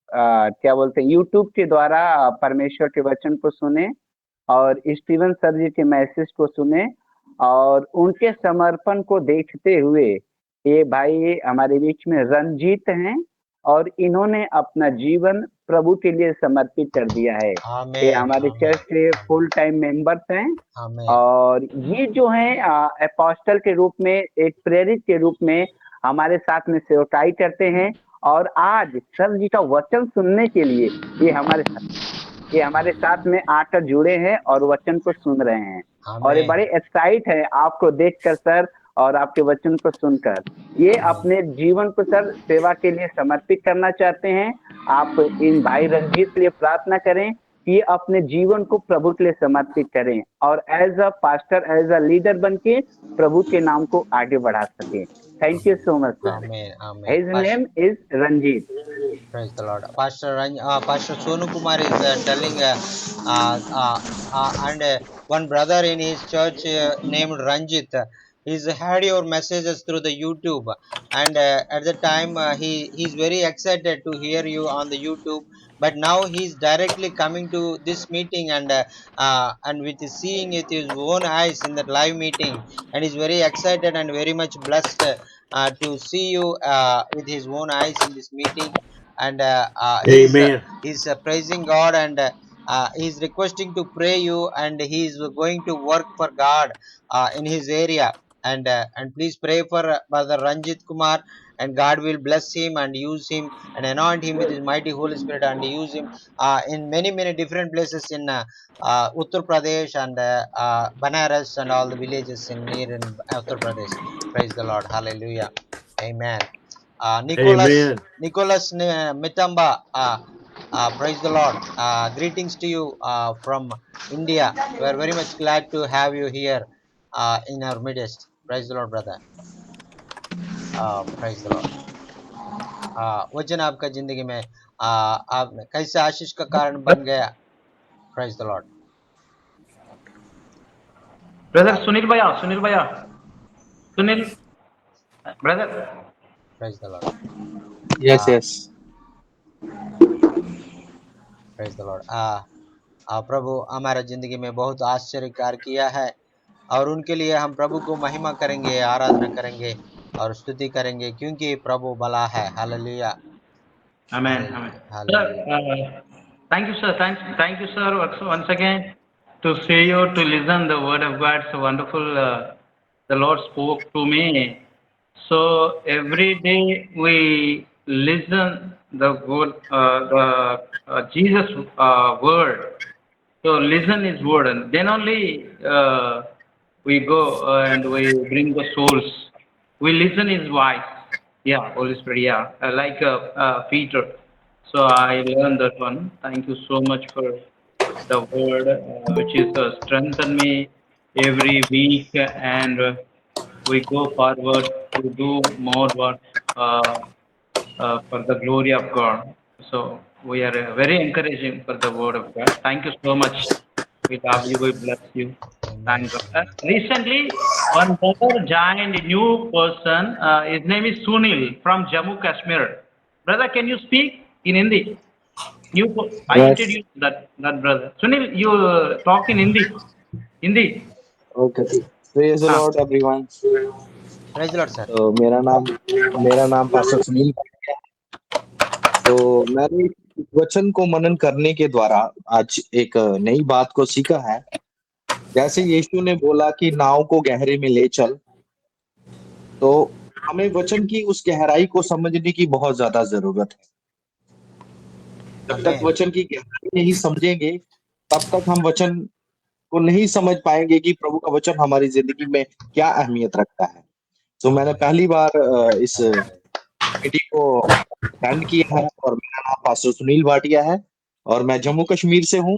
क्या बोलते हैं, यूट्यूब के द्वारा परमेश्वर के वचन को सुने और स्टीवन सर जी के मैसेज को सुने, और उनके समर्पण को देखते हुए ये भाई हमारे बीच में रंजीत हैं, और इन्होंने अपना जीवन प्रभु के लिए समर्पित कर दिया है। ये हमारे चर्च के फुल टाइम मेंबर्स हैं, और ये जो है अपोस्टल के रूप में, एक प्रेरित के रूप में हमारे साथ में सेवकाई करते हैं। और आज सर जी का वचन सुनने के लिए ये हमारे साथ में आकर जुड़े हैं और वचन को सुन रहे हैं, और ये बड़े एक्साइट है आपको देखकर सर, और आपके वचन को सुनकर। ये अपने जीवन को सर सेवा के लिए समर्पित करना चाहते हैं। आप इन भाई रंजीत के लिए प्रार्थना करें कि अपने जीवन को प्रभु के लिए समर्पित करें और as a pastor, as a leader बन के प्रभु के नाम को आगे बढ़ा सके। Thank you so much sir. Amen. Amen. His name is Ranjit. Praise the Lord. Pastor Sonu Kumar is telling, and one brother in his church named Ranjit. He's had your messages through the YouTube, and at the time he's very excited to hear you on the YouTube. But now he's directly coming to this meeting, and with seeing it his own eyes in that live meeting, and he's very excited and very much blessed to see you with his own eyes in this meeting. And Amen. he's praising God, and he's requesting to pray you, and he's going to work for God in his area. And please pray for Brother Ranjit Kumar, and God will bless him and use him and anoint him with his mighty Holy Spirit, and use him in many different places in Uttar Pradesh, and Banaras, and all the villages in near in Uttar Pradesh. Praise the Lord. Hallelujah. Amen. Amen. Nicholas Mitamba, praise the Lord. Greetings to you from India. We are very much glad to have you here in our midst. Praise the Lord, brother. Praise the Lord. वचन आपका जिंदगी में आप कैसे आशीष का कारण बन गया? Praise the Lord. Brother Sunil Bhaiya, Sunil, brother. Praise the Lord. Yes, Uh, yes. Praise the Lord. प्रभु हमारा जिंदगी में बहुत आश्चर्य कार्य किया है, और उनके लिए हम प्रभु को महिमा करेंगे, आराधना करेंगे और स्तुति करेंगे, क्योंकि प्रभु भला है। Hallelujah, Amen. Amen. Hallelujah, Sir, hallelujah. thank you, sir. Thank you, sir, once again to see you, to listen the word of God. So wonderful. The Lord spoke to me. So every day we listen the word, the Jesus word. So listen His word, and then only we go and we bring the souls. We listen His voice. Yeah, Holy Spirit. Yeah, like Peter. So I learned that one. Thank you so much for the word, which is strengthen me every week, and we go forward to do more work for the glory of God. So we are very encouraging for the word of God. Thank you so much. We love you. We bless you. Amen, Thank God. amen. Recently, one brother joined a new person. His name is Sunil from Jammu Kashmir. Brother, can you speak in Hindi? I Yes. introduced that brother. Sunil, you talk in Hindi. Hindi. Okay. Praise the हाँ. Lord, everyone. Praise the Lord, sir. तो मेरा नाम pastor Sunil है। तो मैंने इस वचन को मनन करने के द्वारा आज एक नई बात को सीखा है। जैसे यीशु ने बोला कि नाव को गहरे में ले चल, तो हमें वचन की उस गहराई को समझने की बहुत ज्यादा जरूरत है। जब तक Amen. वचन की गहराई नहीं समझेंगे, तब तक हम वचन को नहीं समझ पाएंगे कि प्रभु का वचन हमारी जिंदगी में क्या अहमियत रखता है। तो मैंने पहली बार इस मीटिंग को अटेंड किया है, और मेरा नाम पास्टर सुनील भाटिया है, और मैं जम्मू कश्मीर से हूँ।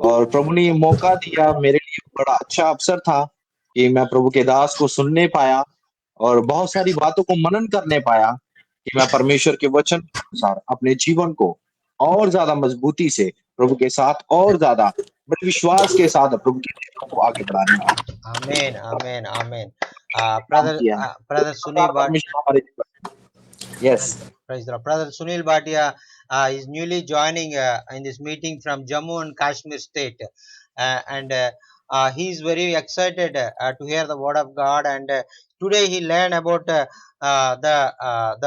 और प्रभु ने ये मौका दिया, मेरे लिए बड़ा अच्छा अवसर था कि मैं प्रभु के दास को सुनने पाया और बहुत सारी बातों को मनन करने पाया कि मैं परमेश्वर के वचन के अनुसार अपने जीवन को और ज्यादा मजबूती से प्रभु के साथ और ज्यादा बड़े विश्वास के साथ प्रभु के चीजों को आगे बढ़ाने का Amen, amen, amen. काम किया है। तो Brother इस प्रकार Sunil Bhat, परमेश्वर हमारे yes praise the Lord. Brother Sunil Bhatia is newly joining in this meeting from Jammu and Kashmir state, and he is very excited to hear the word of God. And today he learned about the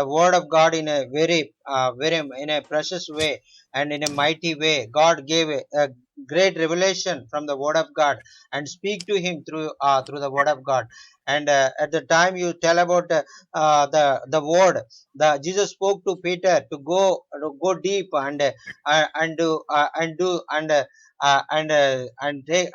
word of God in a very in a precious way and in a mighty way. God gave a great revelation from the word of God and speak to him through the word of God. And at the time you tell about the word, the Jesus spoke to Peter to go deep and take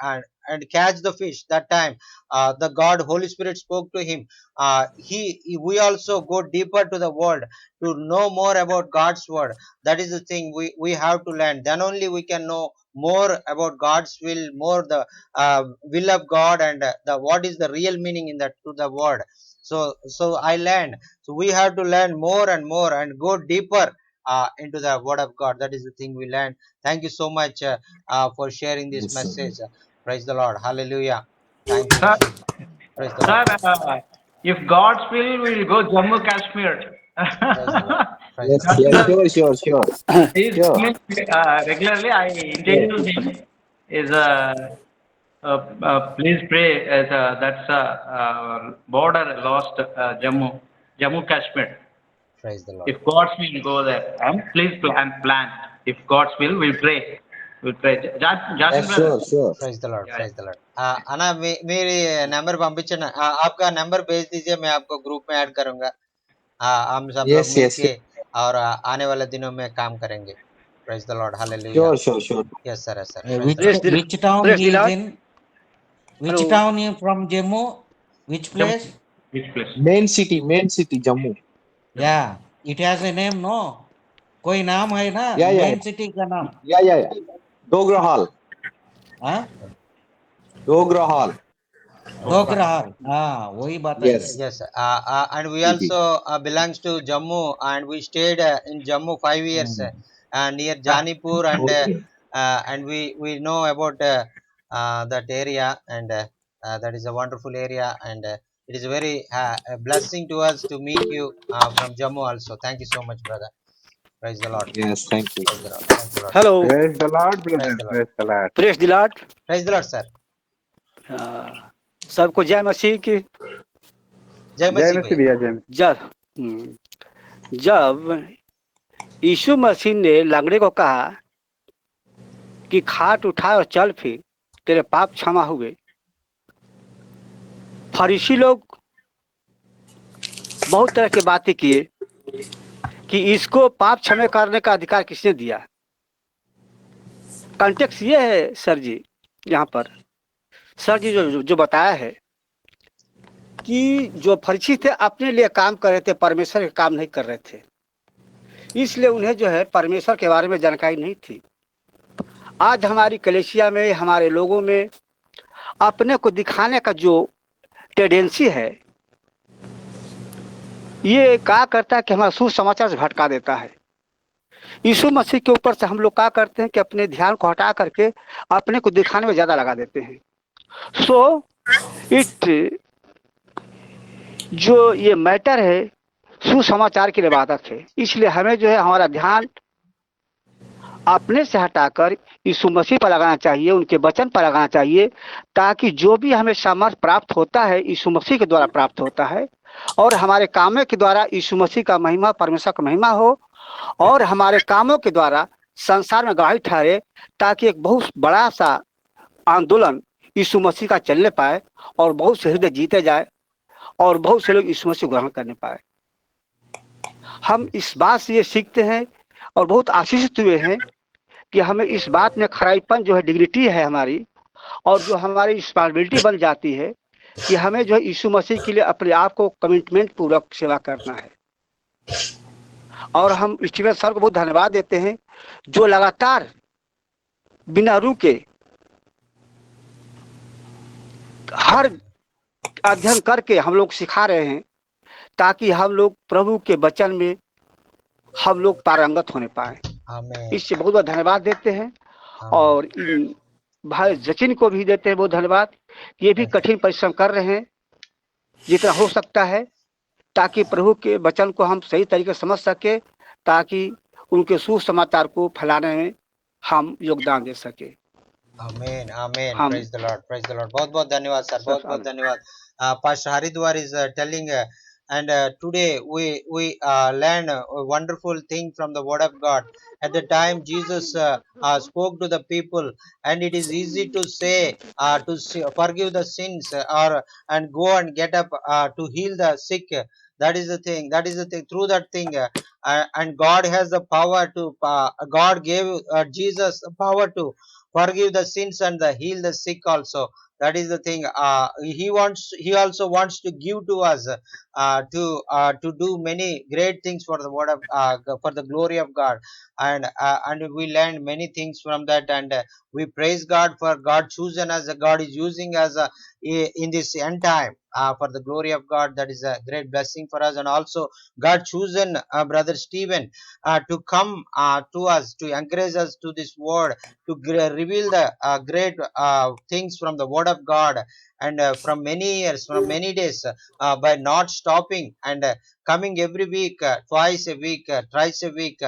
and catch the fish. That time the God Holy Spirit spoke to him. We also go deeper to the word to know more about God's word. That is the thing we have to learn. Then only we can know more about God's will, more the will of God, and the what is the real meaning in that to the word. So I learned. So we have to learn more and more and go deeper into the word of God. That is the thing we learn. Thank you so much for sharing this Yes, sir. message. Praise the Lord. Hallelujah. Thank you, Sir, Jesus. Praise the Lord. sir, if God's will, we'll go Jammu Kashmir. Praise the Lord. Praise the Yes, Lord. yes, Consider sure. he is Sure, coming regularly. I intend sure. to him is please pray as that's border lost Jammu Kashmir. Praise the Lord. If God's will, go there. And please plan. If God's will, we'll pray. We'll pray. Jason Yes, brother. sure. Praise the Lord, Yeah. Praise the Lord. अना मेरी number पंपिंचे ना, आपका number भेज दीजिए, मैं आपको group में add करूंगा। हम सब लोग Yes. मिलके और आने वाले दिनों में काम करेंगे। Praise the Lord, hallelujah. Sure. Yes sir, yes sir, Uh, praise the which Lord. Praise the, which town praise the he is Lord. in? Which Hello. town he from Jammu? Which place? Jammu. Which place? Main city, Jammu. Jammu. Yeah, it has a name, no? कोई नाम है ना Yeah. Main city का नाम? Yeah. Dogra Hall. हाँ, Dogra Hall. Dogra. डोगराहाल, हाँ वही बताइए। Yes. Yes, and we City. also belongs to Jammu, and we stayed in Jammu 5 years hmm, near Ah, Janipur, Okay. and we know about that area, and that is a wonderful area, and it is a very a blessing to us to meet you from Jammu also. Thank you so much, brother. Praise the Lord. Yes, thank you. Praise the Lord. Thank the Lord. Hello. Praise the Lord, Praise brother. the Lord. Praise the Lord. Praise the Lord. Praise the Lord, sir. सबको जय मसीह की। जय जय मसीह मसीह भैया। भैया, जय मसीह। जब यीशु मसीह ने लंगड़े को कहा कि खाट उठा और चल, फिर तेरे पाप क्षमा हुए, फरीसी लोग बहुत तरह की बातें किए कि इसको पाप क्षमा करने का अधिकार किसने दिया। कॉन्टेक्स्ट ये है सर जी, यहाँ पर सर जी जो बताया है कि जो फरीसी थे अपने लिए काम कर रहे थे, परमेश्वर के काम नहीं कर रहे थे, इसलिए उन्हें जो है परमेश्वर के बारे में जानकारी नहीं थी। आज हमारी कलीसिया में, हमारे लोगों में अपने को दिखाने का जो टेंडेंसी है, ये क्या करता है कि हमारा सुसमाचार से भटका देता है। यीशु मसीह के ऊपर से हम लोग क्या करते हैं कि अपने ध्यान को हटा करके अपने को दिखाने में ज्यादा लगा देते हैं। सो इट जो ये मैटर है सुसमाचार के लिए बाधक है, इसलिए हमें जो है हमारा ध्यान अपने से हटाकर यीशु मसीह पर लगाना चाहिए, उनके वचन पर लगाना चाहिए, ताकि जो भी हमें सामर्थ्य प्राप्त होता है यीशु मसीह के द्वारा प्राप्त होता है, और हमारे कामों के द्वारा यीशु मसीह का महिमा, परमेश्वर का महिमा हो, और हमारे कामों के द्वारा संसार में गवाही ठहरे, ताकि एक बहुत बड़ा सा आंदोलन यीशु मसीह का चलने पाए और बहुत से हृदय जीते जाए और बहुत से लोग यीशु मसीह ग्रहण करने पाए। हम इस बात से ये सीखते हैं और बहुत आशीषित हुए हैं कि हमें इस बात में खराईपन जो है डिग्निटी है हमारी, और जो हमारी रिस्पॉन्सिबिलिटी बन जाती है कि हमें जो है यीशु मसीह के लिए अपने आप को कमिटमेंट पूर्वक सेवा करना है। और हम स्टीवन सर को बहुत धन्यवाद देते हैं जो लगातार बिना रुके हर अध्ययन करके हम लोग सिखा रहे हैं, ताकि हम लोग प्रभु के वचन में हम लोग पारंगत होने पाए। आमीन। इससे बहुत बहुत धन्यवाद देते हैं, और इन भाई जचिन को भी देते हैं बहुत धन्यवाद। ये भी कठिन परिश्रम कर रहे हैं जितना हो सकता है, ताकि प्रभु के वचन को हम सही तरीके से समझ सके, ताकि उनके सुसमाचार को फैलाने में हम योगदान दे सके। आमीन, आमीन। हम praise the Lord, praise the Lord. बहुत बहुत धन्यवाद सर, बहुत बहुत धन्यवाद। Pastor Haridwar is telling, and today we learn a wonderful thing from the Word of God. At the time Jesus spoke to the people, and it is easy to say forgive the sins, or and go and get up to heal the sick. That is the thing. That is the thing. Through that thing, and God has the power to. God gave Jesus the power to forgive the sins and the heal the sick also. That is the thing. He also wants to give to us to do many great things for the word of for the glory of God, and we learn many things from that, and we praise God for God choosing us. God is using us in this end time for the glory of God. That is a great blessing for us, and also God chosen brother Stephen to come to us, to encourage us to this word, to reveal the great things from the word of God, and from many years, from many days, by not stopping, and coming every week, twice a week, thrice a week,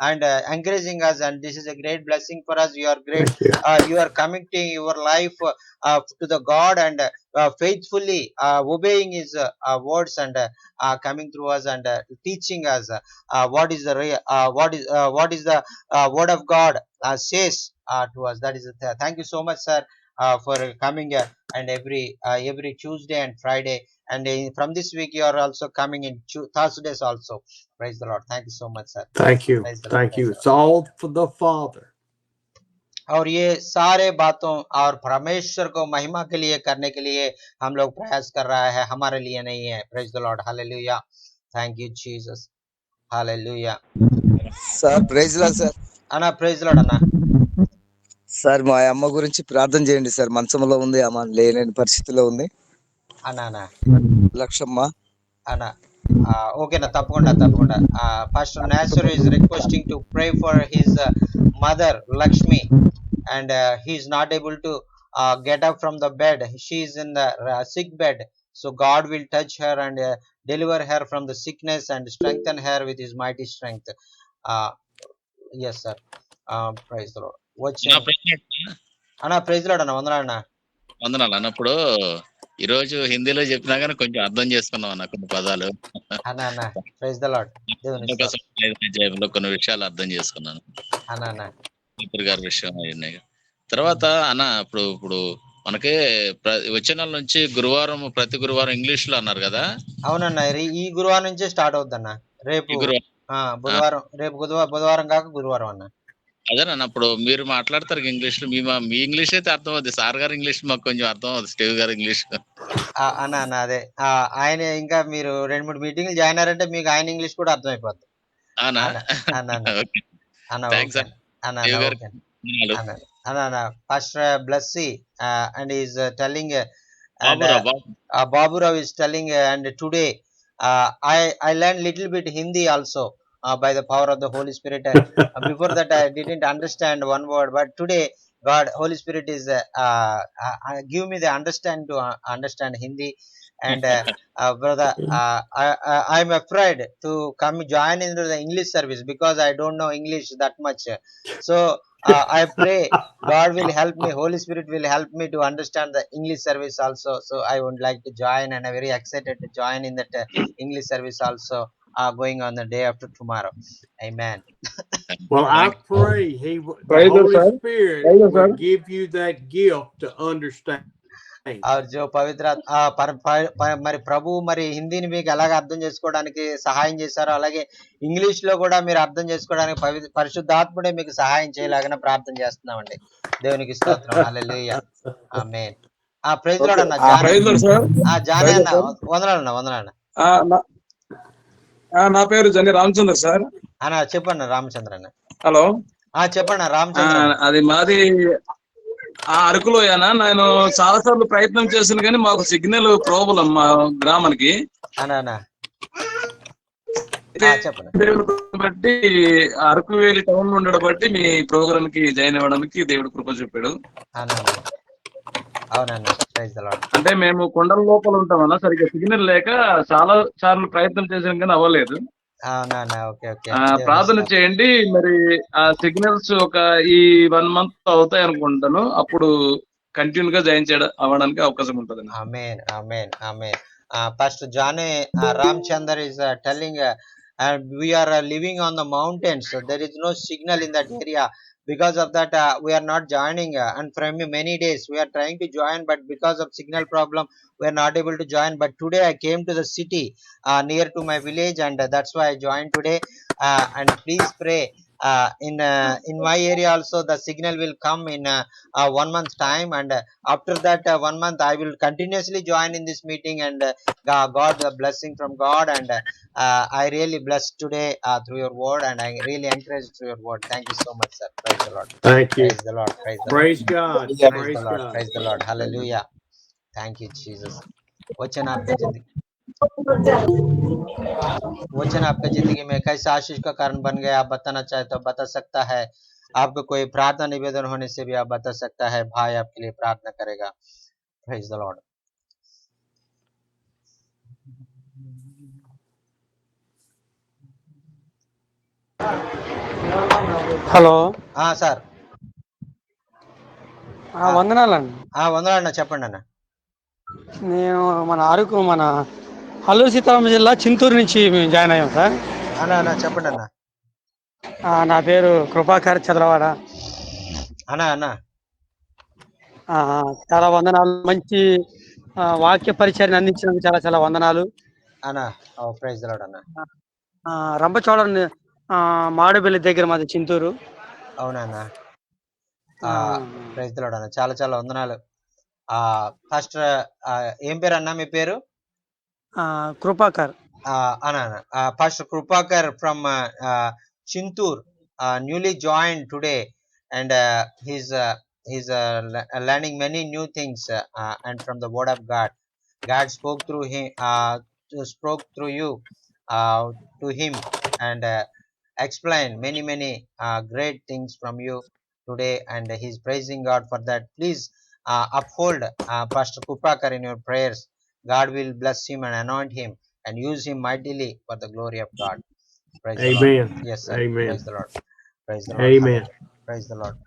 and encouraging us. And this is a great blessing for us. You are great. Thank you. You are committing your life to the God, and faithfully obeying his words, and coming through us, and teaching us what is the what is the word of God says to us. That is thank you so much, sir, for coming and every Tuesday and Friday, and from this week you are also coming in Thursdays also. Praise the Lord. Thank you so much, sir. Thank you. Praise the Lord. Thank Praise you. the It's all for the Father. और ये सारे बातों और परमेश्वर को महिमा के लिए करने के लिए हम लोग प्रयास कर रहा है, हमारे लिए नहीं है. Praise the Lord. Hallelujah. Thank you Jesus. Hallelujah. Sir praise లా సార్. అన్నా ప్రైజ్ లార్డ్ అన్నా. సార్ మా అమ్మ గురించి ప్రార్థన చేయండి సార్. మంచంలో ఉంది, ఆమె లేని పరిస్థితిలో ఉంది. అన్నా అన్నా లక్షమ్మ. అన్నా ఓకేనా, తప్పకుండా తప్పకుండా. Pastor Nasar is requesting to pray for his mother Lakshmi, and he is not able to get up from the bed. She is in the sick bed, so God will touch her and deliver her from the sickness and strengthen her with his mighty strength. uh, yes sir. Praise the Lord. నా వచ్చి ప్రశ్న అన్నా praise lord అన్న, వందనాలన్నా. వందనాలు అన్నప్పుడు ఈ రోజు హిందీలో చెప్పినా కానీ కొంచెం అర్థం చేసుకున్నాం అన్న కొన్ని పదాలు. అన్నా అన్న ప్రైజ్ ద లార్డ్. దేవుని స్తోత్రం. 5వ అధ్యాయంలో కొన్ని విషయాలు అర్థం చేసుకున్నాను. అన్నా అన్న పీతర్ గారి విషయం ఉన్నాయి. తర్వాత అన్న ఇప్పుడు ఇప్పుడు మనకి వచ్చే నెల నుంచి గురువారం, ప్రతి గురువారం ఇంగ్లీష్ లో అన్నారు కదా. అవునన్నా, ఈ గురువారం నుంచే స్టార్ట్ అవుద్దన్న. రేపు ఈ గురువారం బుధవారం, రేపు బుధవారం కాక గురువారం అన్న. అదేనన్న, ఇప్పుడు మీరు మాట్లాడతారు ఇంగ్లీష్ లో, మీ ఇంగ్లీష్ అయితే అర్థం అవుతుంది. సార్ గారి ఇంగ్లీష్ మాకు కొంచెం అర్థం అవుతుంది, స్టీవ్ గారి ఇంగ్లీష్. అన్న అన్న అదే ఆయన ఇంకా మీరు 2-3 మీటింగ్లు జాయిన్ అయ్యారంటే మీకు ఆయన ఇంగ్లీష్ కూడా అర్థమైపోద్ది. అవునా? అన్న అన్న అన్న థ్యాంక్స్ ఓకే అన్న అన్న ఓకే అన్న అన్న అన్న. Pastor Blessy and is telling and Baburao is telling and today I learned little bit Hindi also by the power of the Holy Spirit. Before that I didn't understand one word, but today God, Holy Spirit is give me the understand to understand Hindi. And brother, I'm afraid to come join into the English service because I don't know English that much. So I pray God will help me, Holy Spirit will help me to understand the English service also. So I would like to join, and I'm very excited to join in that English service also, going on the day after tomorrow. Amen. Well, I pray the Holy Spirit will give you that gift to understand. और जो పవిత్ర మరి ప్రభు మరి హిందీని మీకు ఎలాగ అర్థం చేసుకోవడానికి సహాయం చేశారో, అలాగే ఇంగ్లీష్ లో కూడా మీరు అర్థం చేసుకోవడానికి పరిశుద్ధాత్ముడే మీకు సహాయం చేయలాగానే ప్రార్థన చేస్తున్నామండి. దేవునికి స్తోత్రం. హల్లెలూయా. ఆమేన్. ప్రైజ్ లార్డ్ అన్న. జానే అన్న, వందనాలన్న. నా పేరు జని రామచంద్ర సార్. అన్న చెప్పండి రామచంద్ర అన్న. హలో చెప్పండి రామచంద్ర. అది మాది అరకులోయనా. నేను చాలా సార్లు ప్రయత్నం చేశాను కానీ మాకు సిగ్నల్ ప్రాబ్లం మా గ్రామానికి. బట్టి అరకు వేలి టౌన్ లో ఉండడం బట్టి మీ ప్రోగ్రామ్ కి జాయిన్ అవ్వడానికి దేవుడు కృప చూపాడు. అంటే మేము కొండల లోపల ఉంటామన్నా, సరిగ్గా సిగ్నల్ లేక చాలా సార్లు ప్రయత్నం చేసాం కానీ అవ్వలేదు. ప్రార్థన చేయండి. మరి ఆ సిగ్నల్స్ ఒక ఈ 1 month అవుతాయి అనుకుంటాను, అప్పుడు కంటిన్యూ గా జాయిన్ చేయడం అవ్వడానికి అవకాశం ఉంటుంది. ఆమేన్ ఆమేన్ ఆమేన్. Pastor Jane Ramchandar is telling we are living on the mountains, so there is no signal in that area. Because of that we are not joining, and from many days we are trying to join, but because of signal problem we are not able to join. But today I came to the city near to my village, and that's why I joined today. And please pray in my area also the signal will come in 1 month time, and after that 1 month I will continuously join in this meeting, and God a blessing from God, and I really blessed today through your word, and I really encouraged through your word. Thank you so much, sir. Praise the Lord. Thank you. Praise the Lord. Praise the Lord. Praise God. Praise Praise the Lord. God. Praise the Lord. Hallelujah. Thank you Jesus. वचन आपके जिंदगी में कैसे आशीष का कारण बन गया, आप बताना चाहे तो बता सकता है। आपको कोई प्रार्थना निवेदन होने से भी आप बता सकता है। भाई आपके लिए प्रार्थना करेगा। Praise the Lord. Hello sir వందనాలండి. వందనాలన్న, చెప్పండి అన్న. నేను మన అల్లూరు సీతారామ జిల్లా చింతూరు నుంచి మేము జాయిన్ అయ్యాం సార్. అన్న చెప్పండి అన్న. నా పేరు కృపాకర్ చదలవాడ. అన్న చాలా వందనాలు. మంచి వాక్య పరిచయాన్ని అందించినందుకు చాలా చాలా వందనాలు అన్న. ప్రైజ్ ద లార్డ్ అన్న. రంపచోడవరం మాడుబెల్లి దగ్గర మాది చింతూరు. అవునన్న. ప్రైజ్ ద లార్డ్ అన్న. చాలా చాలా వందనాలు. ఫాస్టర్ ఏం పేరు అన్న మీ పేరు? Krupakar. Pastor Krupakar from Chintur, newly joined today, and he's learning many new things, and from the word of God. God spoke through him, spoke through you to him, and explained many great things from you today, and he's praising God for that. Please uphold Pastor Krupakar in your prayers. God will bless him and anoint him and use him mightily for the glory of God. Praise the Lord. Yes, sir. Amen. Praise the Lord. Praise the Lord. Amen. Praise the Lord.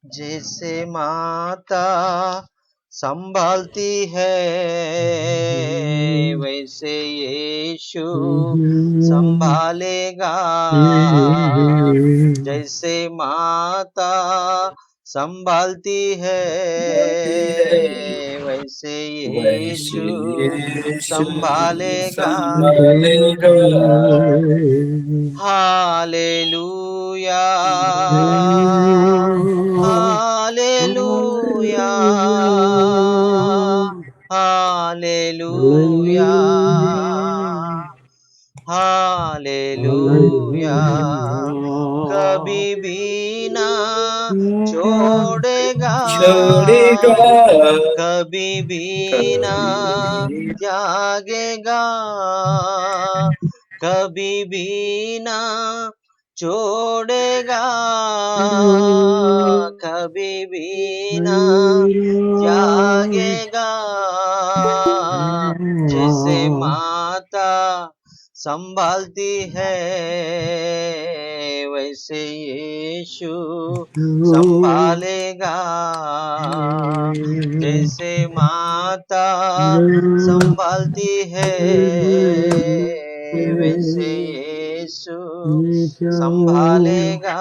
जैसे माता संभालती है वैसे यीशु संभालेगा। जैसे माता संभालती है वैसे यीशु संभालेगा। Hallelujah hallelujah hallelujah hallelujah. कभी भी ना छोड़ेगा, कभी भी ना त्यागेगा, कभी भी ना छोड़ेगा, कभी भी ना त्यागेगा। जैसे माता संभालती है वैसे यीशु संभालेगा। जैसे माता संभालती है वैसे यीशु संभालेगा।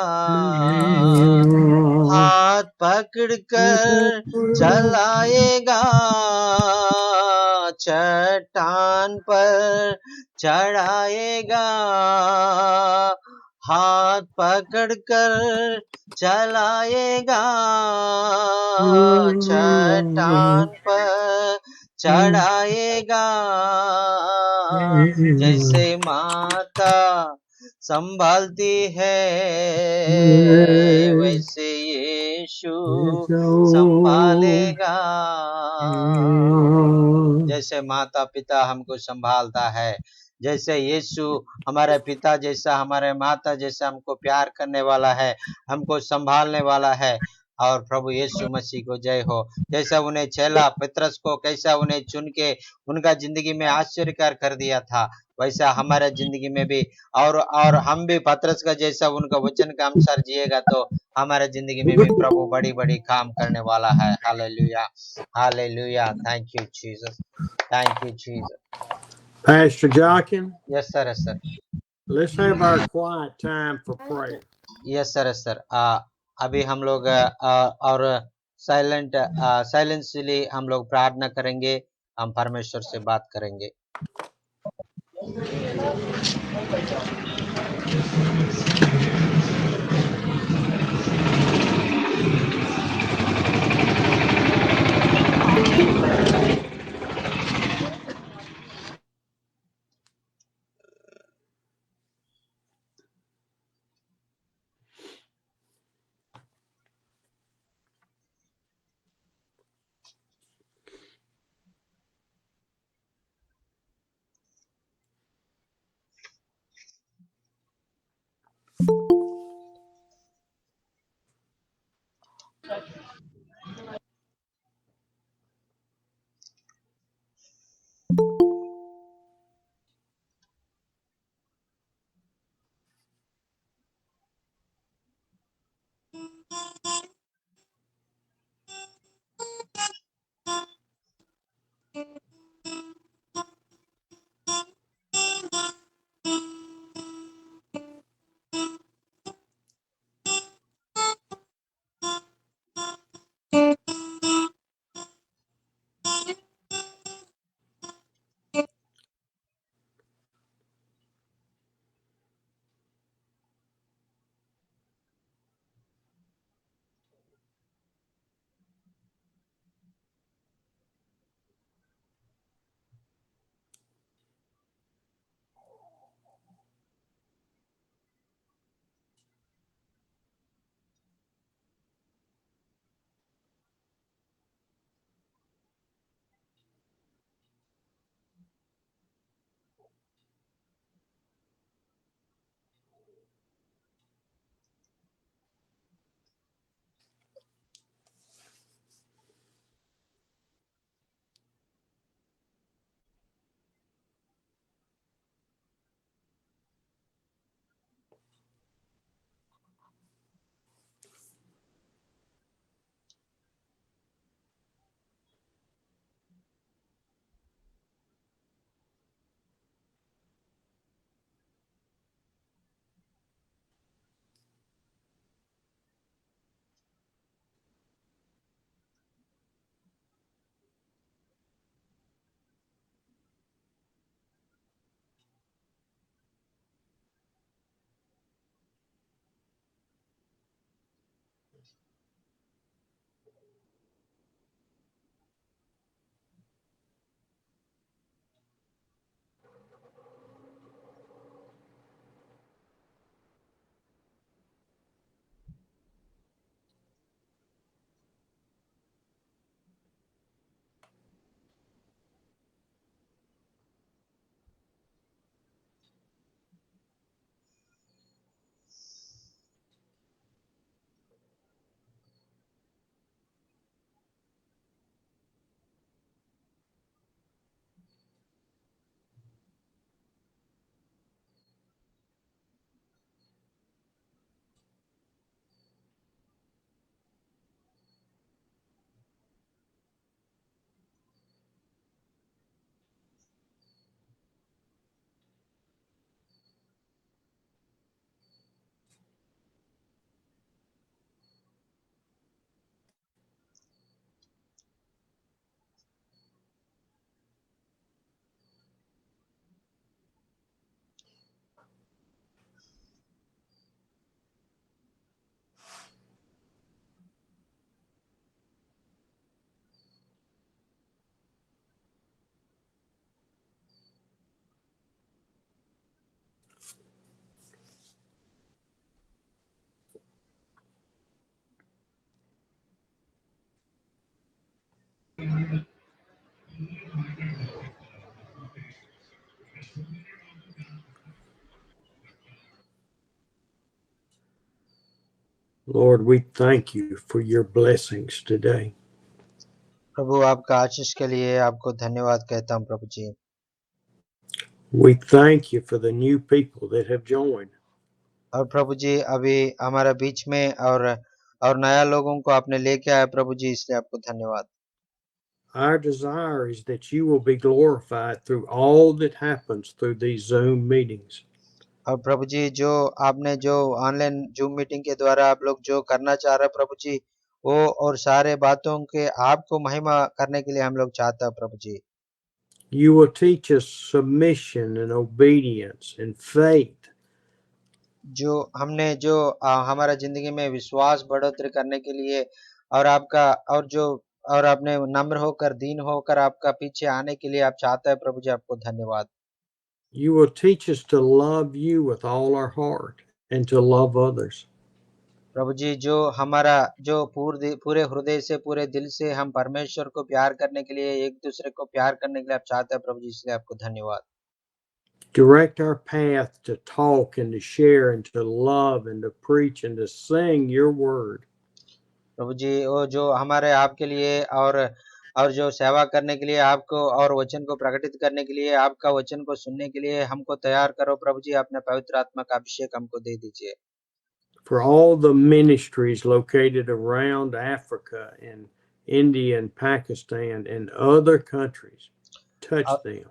हाथ पकड़कर चलाएगा, चट्टान पर चढ़ाएगा। हाथ पकड़कर चलाएगा, चट्टान पर चढ़ाएगा। जैसे माता संभालती है वैसे यीशु संभालेगा। जैसे माता पिता हमको संभालता है, जैसे यीशु हमारे पिता जैसा, हमारे माता जैसा हमको प्यार करने वाला है, हमको संभालने वाला है। और प्रभु यीशु मसीह को जय हो। जैसा उन्हें चेला पतरस को कैसा उन्हें चुन के उनका जिंदगी में आश्चर्यकार कर दिया था, वैसा हमारे जिंदगी में भी और हम भी पतरस का जैसा उनका वचन का अनुसार जिएगा तो हमारे जिंदगी में भी प्रभु बड़ी बड़ी काम करने वाला है। Hallelujah hallelujah. Thank you Jesus, thank you Jesus. Pastor Jochen? Yes sir, yes sir. Let's have our quiet time for prayer. Yes sir, yes sir. अभी हम लोग और साइलेंसली हम लोग प्रार्थना करेंगे, हम परमेश्वर से बात करेंगे। Lord, we thank you for your blessings today. प्रभु आपका आशीष के लिए आपको धन्यवाद कहता हूँ प्रभु जी। We thank you for the new people that have joined. और प्रभु जी अभी हमारे बीच में और नया लोगों को आपने लेके आया प्रभु जी, इसलिए आपको धन्यवाद। Our desire is that you will be glorified through all that happens through these Zoom meetings. और प्रभु जी जो आपने जो ऑनलाइन जूम मीटिंग के द्वारा आप लोग जो करना चाह रहे हैं प्रभु जी, वो और सारे बातों के आपको महिमा करने के लिए हम लोग चाहते हैं प्रभु जी। You will teach us submission and obedience and faith. जो हमने जो हमारा जिंदगी में विश्वास बढ़ोतरी करने के लिए और आपका और आपने नम्र होकर दीन होकर आपका पीछे आने के लिए आप चाहते हैं प्रभु जी, आपको धन्यवाद। You will teach us to love you with all our heart and to love others. प्रभु जी जो हमारा जो पूरे हृदय से पूरे दिल से हम परमेश्वर को प्यार करने के लिए एक दूसरे को प्यार करने के लिए आप चाहते हैं प्रभु जी, इसलिए आपको धन्यवाद। Direct our path to talk and to share and to love and to preach and to sing your word. प्रभु जी वो जो हमारे आपके लिए और जो सेवा करने के लिए आपको और वचन को प्रकटित करने के लिए आपका वचन को सुनने के लिए हमको तैयार करो प्रभु जी, अपने पवित्र आत्मा का अभिषेक हमको दे दीजिए। For all the ministries located around Africa and India and Pakistan and other countries, touch them.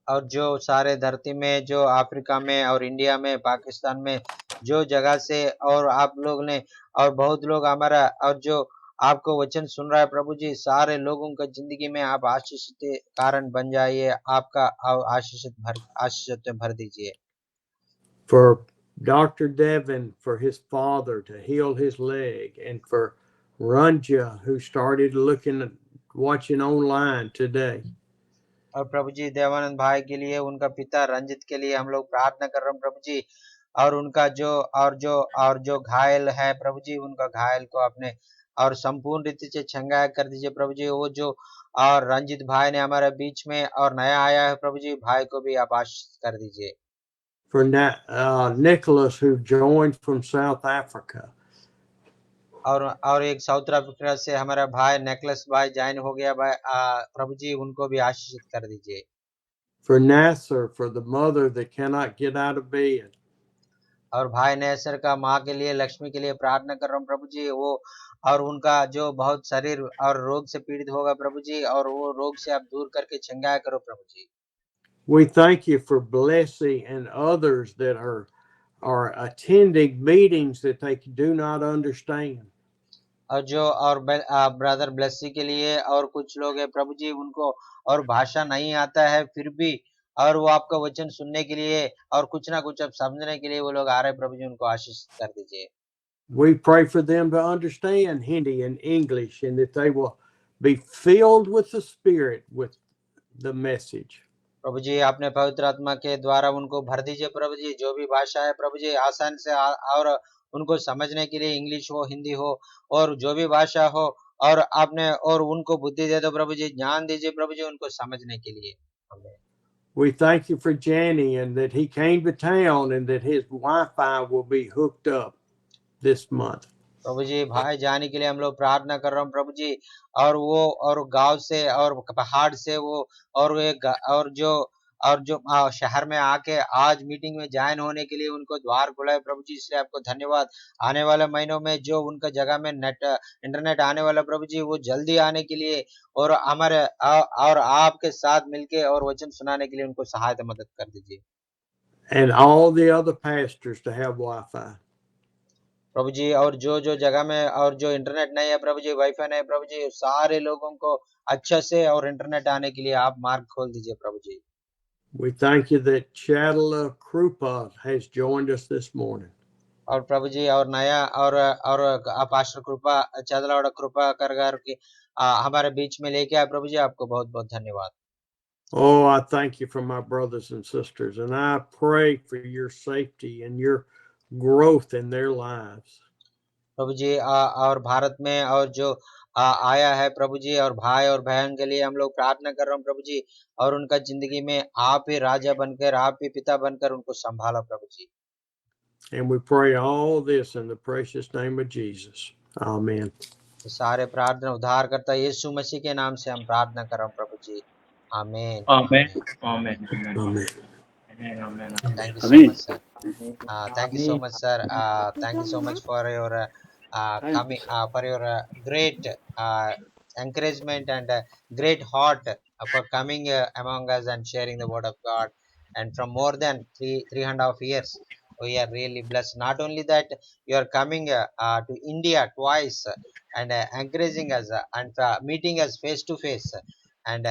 और जो सारे धरती में जो अफ्रीका में और इंडिया में पाकिस्तान में जो जगह से और आप लोग ने और बहुत लोग हमारा और जो आपको वचन सुन रहा है प्रभु जी, सारे लोगों का जिंदगी में आप आशीषित कारण बन जाइए, आपका आशीषित भर दीजिए। For Dr. Devin, for his father to heal his leg, and for Ranja, who started watching online today. और प्रभु जी देवानंद भाई के लिए, उनका पिता रंजित के लिए हम लोग प्रार्थना कर रहे हैं प्रभु जी, और उनका जो घायल है प्रभु जी, उनका घायल को आपने और संपूर्ण रीति से चंगाया कर दीजिए प्रभु जी। वो जो और रंजित भाई ने हमारे बीच में और नया आया है प्रभु जी, भाई को भी आप आशीष कर दीजिए। For Nicholas, who joined from South Africa. और एक साउथ अफ्रीका से हमारा भाई नेकलेस भाई ज्वाइन हो गया भाई, प्रभु जी उनको भी आशीषित कर दीजिए। For Nasser, for the mother that cannot get out of bed. और भाई नेसर का माँ के लिए, लक्ष्मी के लिए प्रार्थना कर रहा हूँ प्रभु जी, वो और उनका जो बहुत शरीर और रोग से पीड़ित होगा प्रभु जी, और वो रोग से आप दूर करके चंगाया करो प्रभु जी। We thank you for Blessing and others that are attending meetings that they do not understand. और ब्रदर ब्लेसी के लिए और कुछ लोग हैं प्रभु जी, उनको और भाषा नहीं आता है फिर भी और वो आपका वचन सुनने के लिए और कुछ ना कुछ अब समझने के लिए वो लोग आ रहे हैं प्रभु जी, उनको आशीष कर दीजिए। We pray for them to understand Hindi and English, and that they will be filled with the Spirit with the message. प्रभु जी आपने पवित्र आत्मा के द्वारा उनको भर दीजिए प्रभु जी, जो भी भाषा है प्रभु जी आसान से और उनको समझने के लिए इंग्लिश हो, हिंदी हो और जो भी भाषा हो, और आपने और उनको बुद्धि दे दो प्रभु जी, ज्ञान दीजिए प्रभु जी उनको समझने के लिए। We thank you for Janny, and that he came to town, and that his Wi-Fi will be hooked up this month. प्रभु जी भाई जाने के लिए हम लोग प्रार्थना कर रहे हैं प्रभु जी, और वो और गांव से और पहाड़ से वो और जो शहर में आके आज मीटिंग में ज्वाइन होने के लिए उनको द्वार खुला है प्रभु जी, इसलिए आपको धन्यवाद। आने वाले महीनों में जो उनका जगह में इंटरनेट आने वाला प्रभु जी, वो जल्दी आने के लिए और हमारे और आपके साथ मिलके और वचन सुनाने के लिए उनको सहायता मदद कर दीजिए। And all the other pastors to have Wi-Fi. प्रभु जी और जो जगह में और जो इंटरनेट नहीं है प्रभु जी, वाईफाई नहीं है प्रभु जी, सारे लोगों को अच्छे से और इंटरनेट आने के लिए आप मार्ग खोल दीजिए प्रभु जी। We thank you that Chatala Krupa has joined us this morning. और प्रभु जी और नया और पास्टर कृपा चदलावड़ा कृपा कर के हमारे बीच में लेके आए प्रभु जी, आपको बहुत बहुत धन्यवाद। Oh, I thank you for my brothers and sisters, and I pray for your safety and your growth in their lives. प्रभु जी और भारत में और जो आया है प्रभु जी और भाई और बहन के लिए हम लोग प्रार्थना कर रहे हैं प्रभु जी, और उनका जिंदगी में आप ही राजा बनकर, आप ही पिता बनकर उनको संभाला प्रभु जी। And we pray all this in the precious name of Jesus. Amen. तो सारे प्रार्थना उद्धारकर्ता यीशु मसीह के नाम से हम प्रार्थना कर रहे हैं प्रभु जी। आमीन Amen. आमीन। Amen. Amen. Amen. Thank you so Amen. much, sir. Thank you so much, sir. Thank you so much for your coming, for your great encouragement and great heart for coming among us and sharing the word of God. And from more than 3.5 years, we are really blessed. Not only that, you are coming to India twice and encouraging us and meeting us face to face. And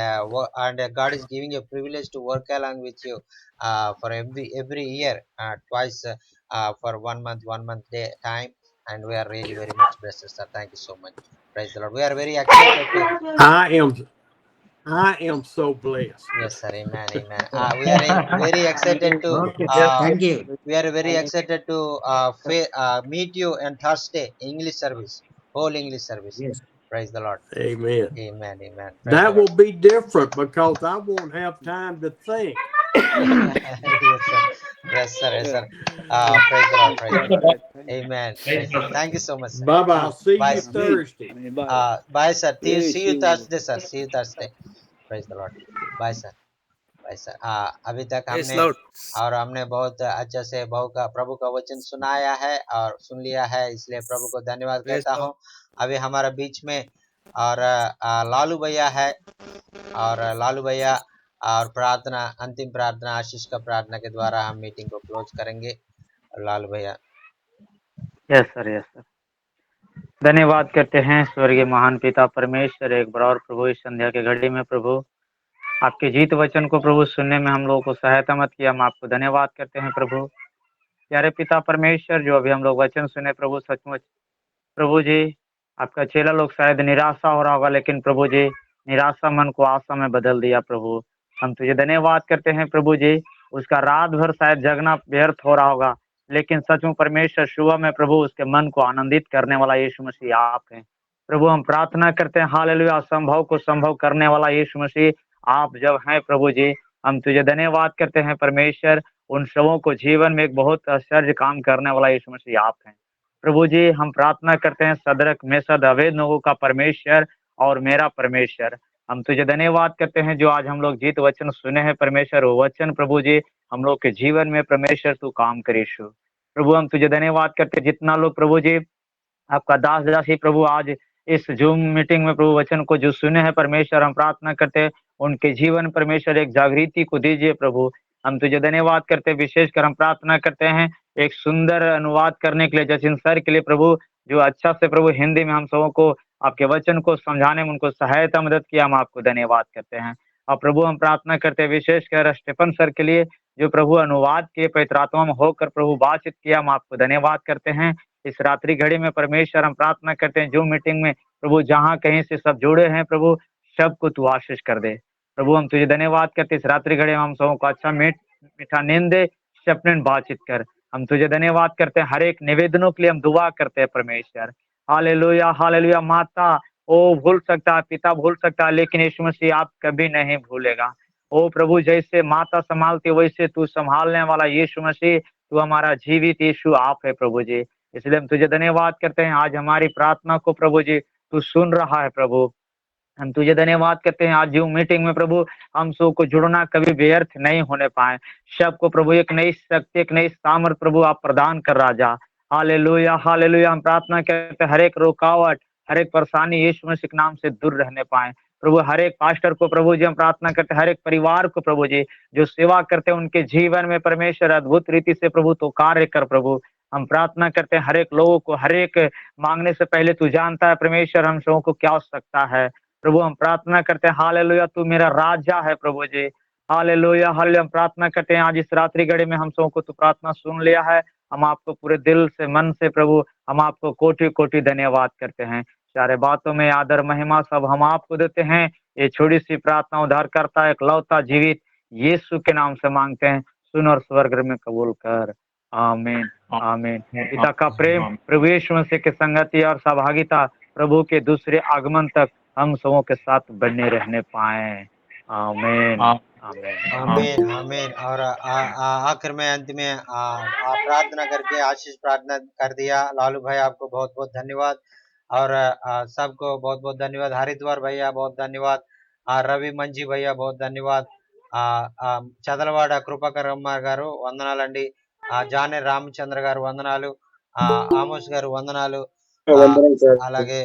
God is giving you a privilege to work along with you for every year twice for 1 month day time, and we are really very much blessed, sir. Thank you so much. Praise the Lord. We are very excited to I am so blessed. yes sir, amen, amen. We are very excited to Okay. Thank you. we are very excited to meet you on Thursday English service, whole English service. Yes. Praise the Lord. Amen. Amen, amen. Praise the That Lord. will be different because I won't have time to think. Yes sir, yes sir, yes sir. Praise the Lord, praise the Lord. Amen. Thank you so much, sir. Bye bye. See Bye, you sir. Thursday. Bye, sir. Yes, See you Thursday, sir. See you Thursday. Praise the Lord. Bye, sir. Bye, sir. अभी तक हमने बहुत अच्छे से प्रभु का वचन सुनाया है और सुन लिया है, इसलिए प्रभु को धन्यवाद कहता हूँ। अभी हमारा बीच में और लालू भैया है, और लालू भैया और प्रार्थना, अंतिम प्रार्थना आशीष का प्रार्थना के द्वारा हम मीटिंग को क्लोज करेंगे। लालू भैया। Yes sir. धन्यवाद करते हैं स्वर्गीय महान पिता परमेश्वर, एक बार और प्रभु इस संध्या के घड़ी में प्रभु आपके जीत वचन को प्रभु सुनने में हम लोगों को सहायता मत किया, हम आपको धन्यवाद करते हैं प्रभु। प्यारे पिता परमेश्वर, जो अभी हम लोग वचन सुने प्रभु, सचमुच प्रभु जी आपका चेला लोग शायद निराशा हो रहा होगा, लेकिन प्रभु जी निराशा मन को आशा में बदल दिया प्रभु। हम तुझे धन्यवाद करते हैं प्रभु जी। उसका रात भर शायद जगना व्यर्थ हो रहा होगा, लेकिन सचमुच परमेश्वर सुबह में प्रभु उसके मन को आनंदित करने वाला यीशु मसीह आप हैं प्रभु। हम प्रार्थना करते हैं हालेलुया, असंभव को संभव करने वाला यीशु मसीह आप जब हैं प्रभु जी, हम तुझे धन्यवाद करते हैं परमेश्वर। उन सबों को जीवन में एक बहुत आश्चर्य काम करने वाला यीशु मसीह आप हैं प्रभु जी। हम प्रार्थना करते हैं सदरक मेसद अबेदनगो का परमेश्वर और मेरा परमेश्वर, हम तुझे धन्यवाद करते हैं जो आज हम लोग जीत वचन सुने हैं परमेश्वर। वो वचन प्रभु जी हम लोग के जीवन में परमेश्वर तू काम करीशु प्रभु। हम तुझे धन्यवाद करते हैं जितना लोग प्रभु जी आपका दास दासी प्रभु आज इस जूम मीटिंग में प्रभु वचन को जो सुने हैं परमेश्वर, हम प्रार्थना करते हैं उनके जीवन परमेश्वर एक जागृति को दीजिए प्रभु। हम तुझे धन्यवाद करते हैं, विशेषकर हम प्रार्थना करते हैं एक सुंदर अनुवाद करने के लिए जचिन सर के लिए प्रभु, जो अच्छा से प्रभु हिंदी में हम सबों को आपके वचन को समझाने में उनको सहायता मदद किया, हम आपको धन्यवाद करते हैं। और प्रभु हम प्रार्थना करते हैं विशेषकर स्टीफन सर के लिए जो प्रभु अनुवाद के पवित्र आत्मा में होकर प्रभु बातचीत किया, हम आपको धन्यवाद करते हैं। इस रात्रि घड़ी में परमेश्वर हम प्रार्थना करते हैं जो मीटिंग में प्रभु जहाँ कहीं से सब जुड़े हैं प्रभु, सबको तू आशीष कर दे प्रभु। हम तुझे धन्यवाद करते इस रात्रि घड़ी में हम सबों को अच्छा मीठा नींद दे, सपने बातचीत कर। हम तुझे धन्यवाद करते हैं, हर एक निवेदनों के लिए हम दुआ करते हैं परमेश्वर। Hallelujah hallelujah. माता ओ भूल सकता है, पिता भूल सकता है, लेकिन यीशु मसीह आप कभी नहीं भूलेगा। ओ प्रभु जैसे माता संभालती वैसे तू संभालने वाला यीशु मसीह, तू हमारा जीवित यीशु आप है प्रभु जी। इसलिए हम तुझे धन्यवाद करते हैं, आज हमारी प्रार्थना को प्रभु जी तू सुन रहा है प्रभु। हम तुझे धन्यवाद करते हैं आज जो मीटिंग में प्रभु हम सब को जुड़ना कभी व्यर्थ नहीं होने पाए, सबको प्रभु एक नई शक्ति एक नई सामर्थ प्रभु आप प्रदान कर राजा। Hallelujah hallelujah. हम प्रार्थना करते हैं हर एक रुकावट हर एक परेशानी यीशु मसीह के नाम से दूर रहने पाए प्रभु। हर एक पास्टर को प्रभु जी हम प्रार्थना करते हैं, हर एक परिवार को प्रभु जी जो सेवा करते हैं उनके जीवन में परमेश्वर अद्भुत रीति से प्रभु तो कार्य कर प्रभु। हम प्रार्थना करते हैं हर एक लोगों को, हर एक मांगने से पहले तू जानता है परमेश्वर हम सबों को क्या आवश्यकता है प्रभु। हम प्रार्थना करते हैं हालेलुया तू मेरा राजा है प्रभु जी। Hallelujah hallelujah. हम प्रार्थना करते हैं आज इस रात्रि घड़ी में हम सबों को तू प्रार्थना सुन लिया है, हम आपको पूरे दिल से मन से प्रभु हम आपको कोटि कोटि धन्यवाद करते हैं। सारे बातों में आदर महिमा सब हम आपको देते हैं। ये छोटी सी प्रार्थना उद्धार करता एक लौता जीवित यीशु के नाम से मांगते हैं, सुन और स्वर्ग में कबूल कर। आमीन आमीन। पिता का प्रेम प्रभु यीशु मसीह की संगति और सहभागिता प्रभु के दूसरे आगमन तक हम सबों के साथ बने रहने पाए। आमीन आमीन आमीन। और आखिर में अंत में प्रार्थना करके आशीष प्रार्थना कर दिया। लालू भाई आपको बहुत बहुत धन्यवाद और सबको बहुत बहुत धन्यवाद। हरिद्वार भैया बहुत धन्यवाद। రవి మంజీ భయ్య बहुत धन्यवाद। చదలవాడ కృపాకరమ్మ గారు వందనాలండి। జానే రామచంద్ర గారు వందనాలు। ఆమోస్ గారు వందనాలు। అలాగే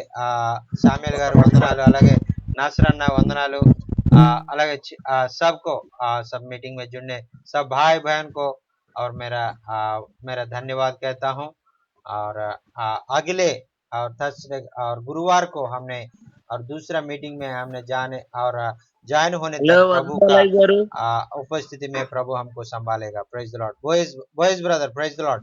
సామ్యుల్ గారు వందనాలు। అలాగే నాసరన్న వందనాలు। అలాగే सबको सब मीटिंग में जुड़ने सब भाई बहन को और मेरा धन्यवाद कहता हूँ। और अगले और थर्सडे और गुरुवार को हमने और दूसरा मीटिंग में हमने जाने और ज्वाइन होने तक प्रभु का उपस्थिति में प्रभु हमको संभालेगा। Praise the Lord. Boys brother, praise the Lord.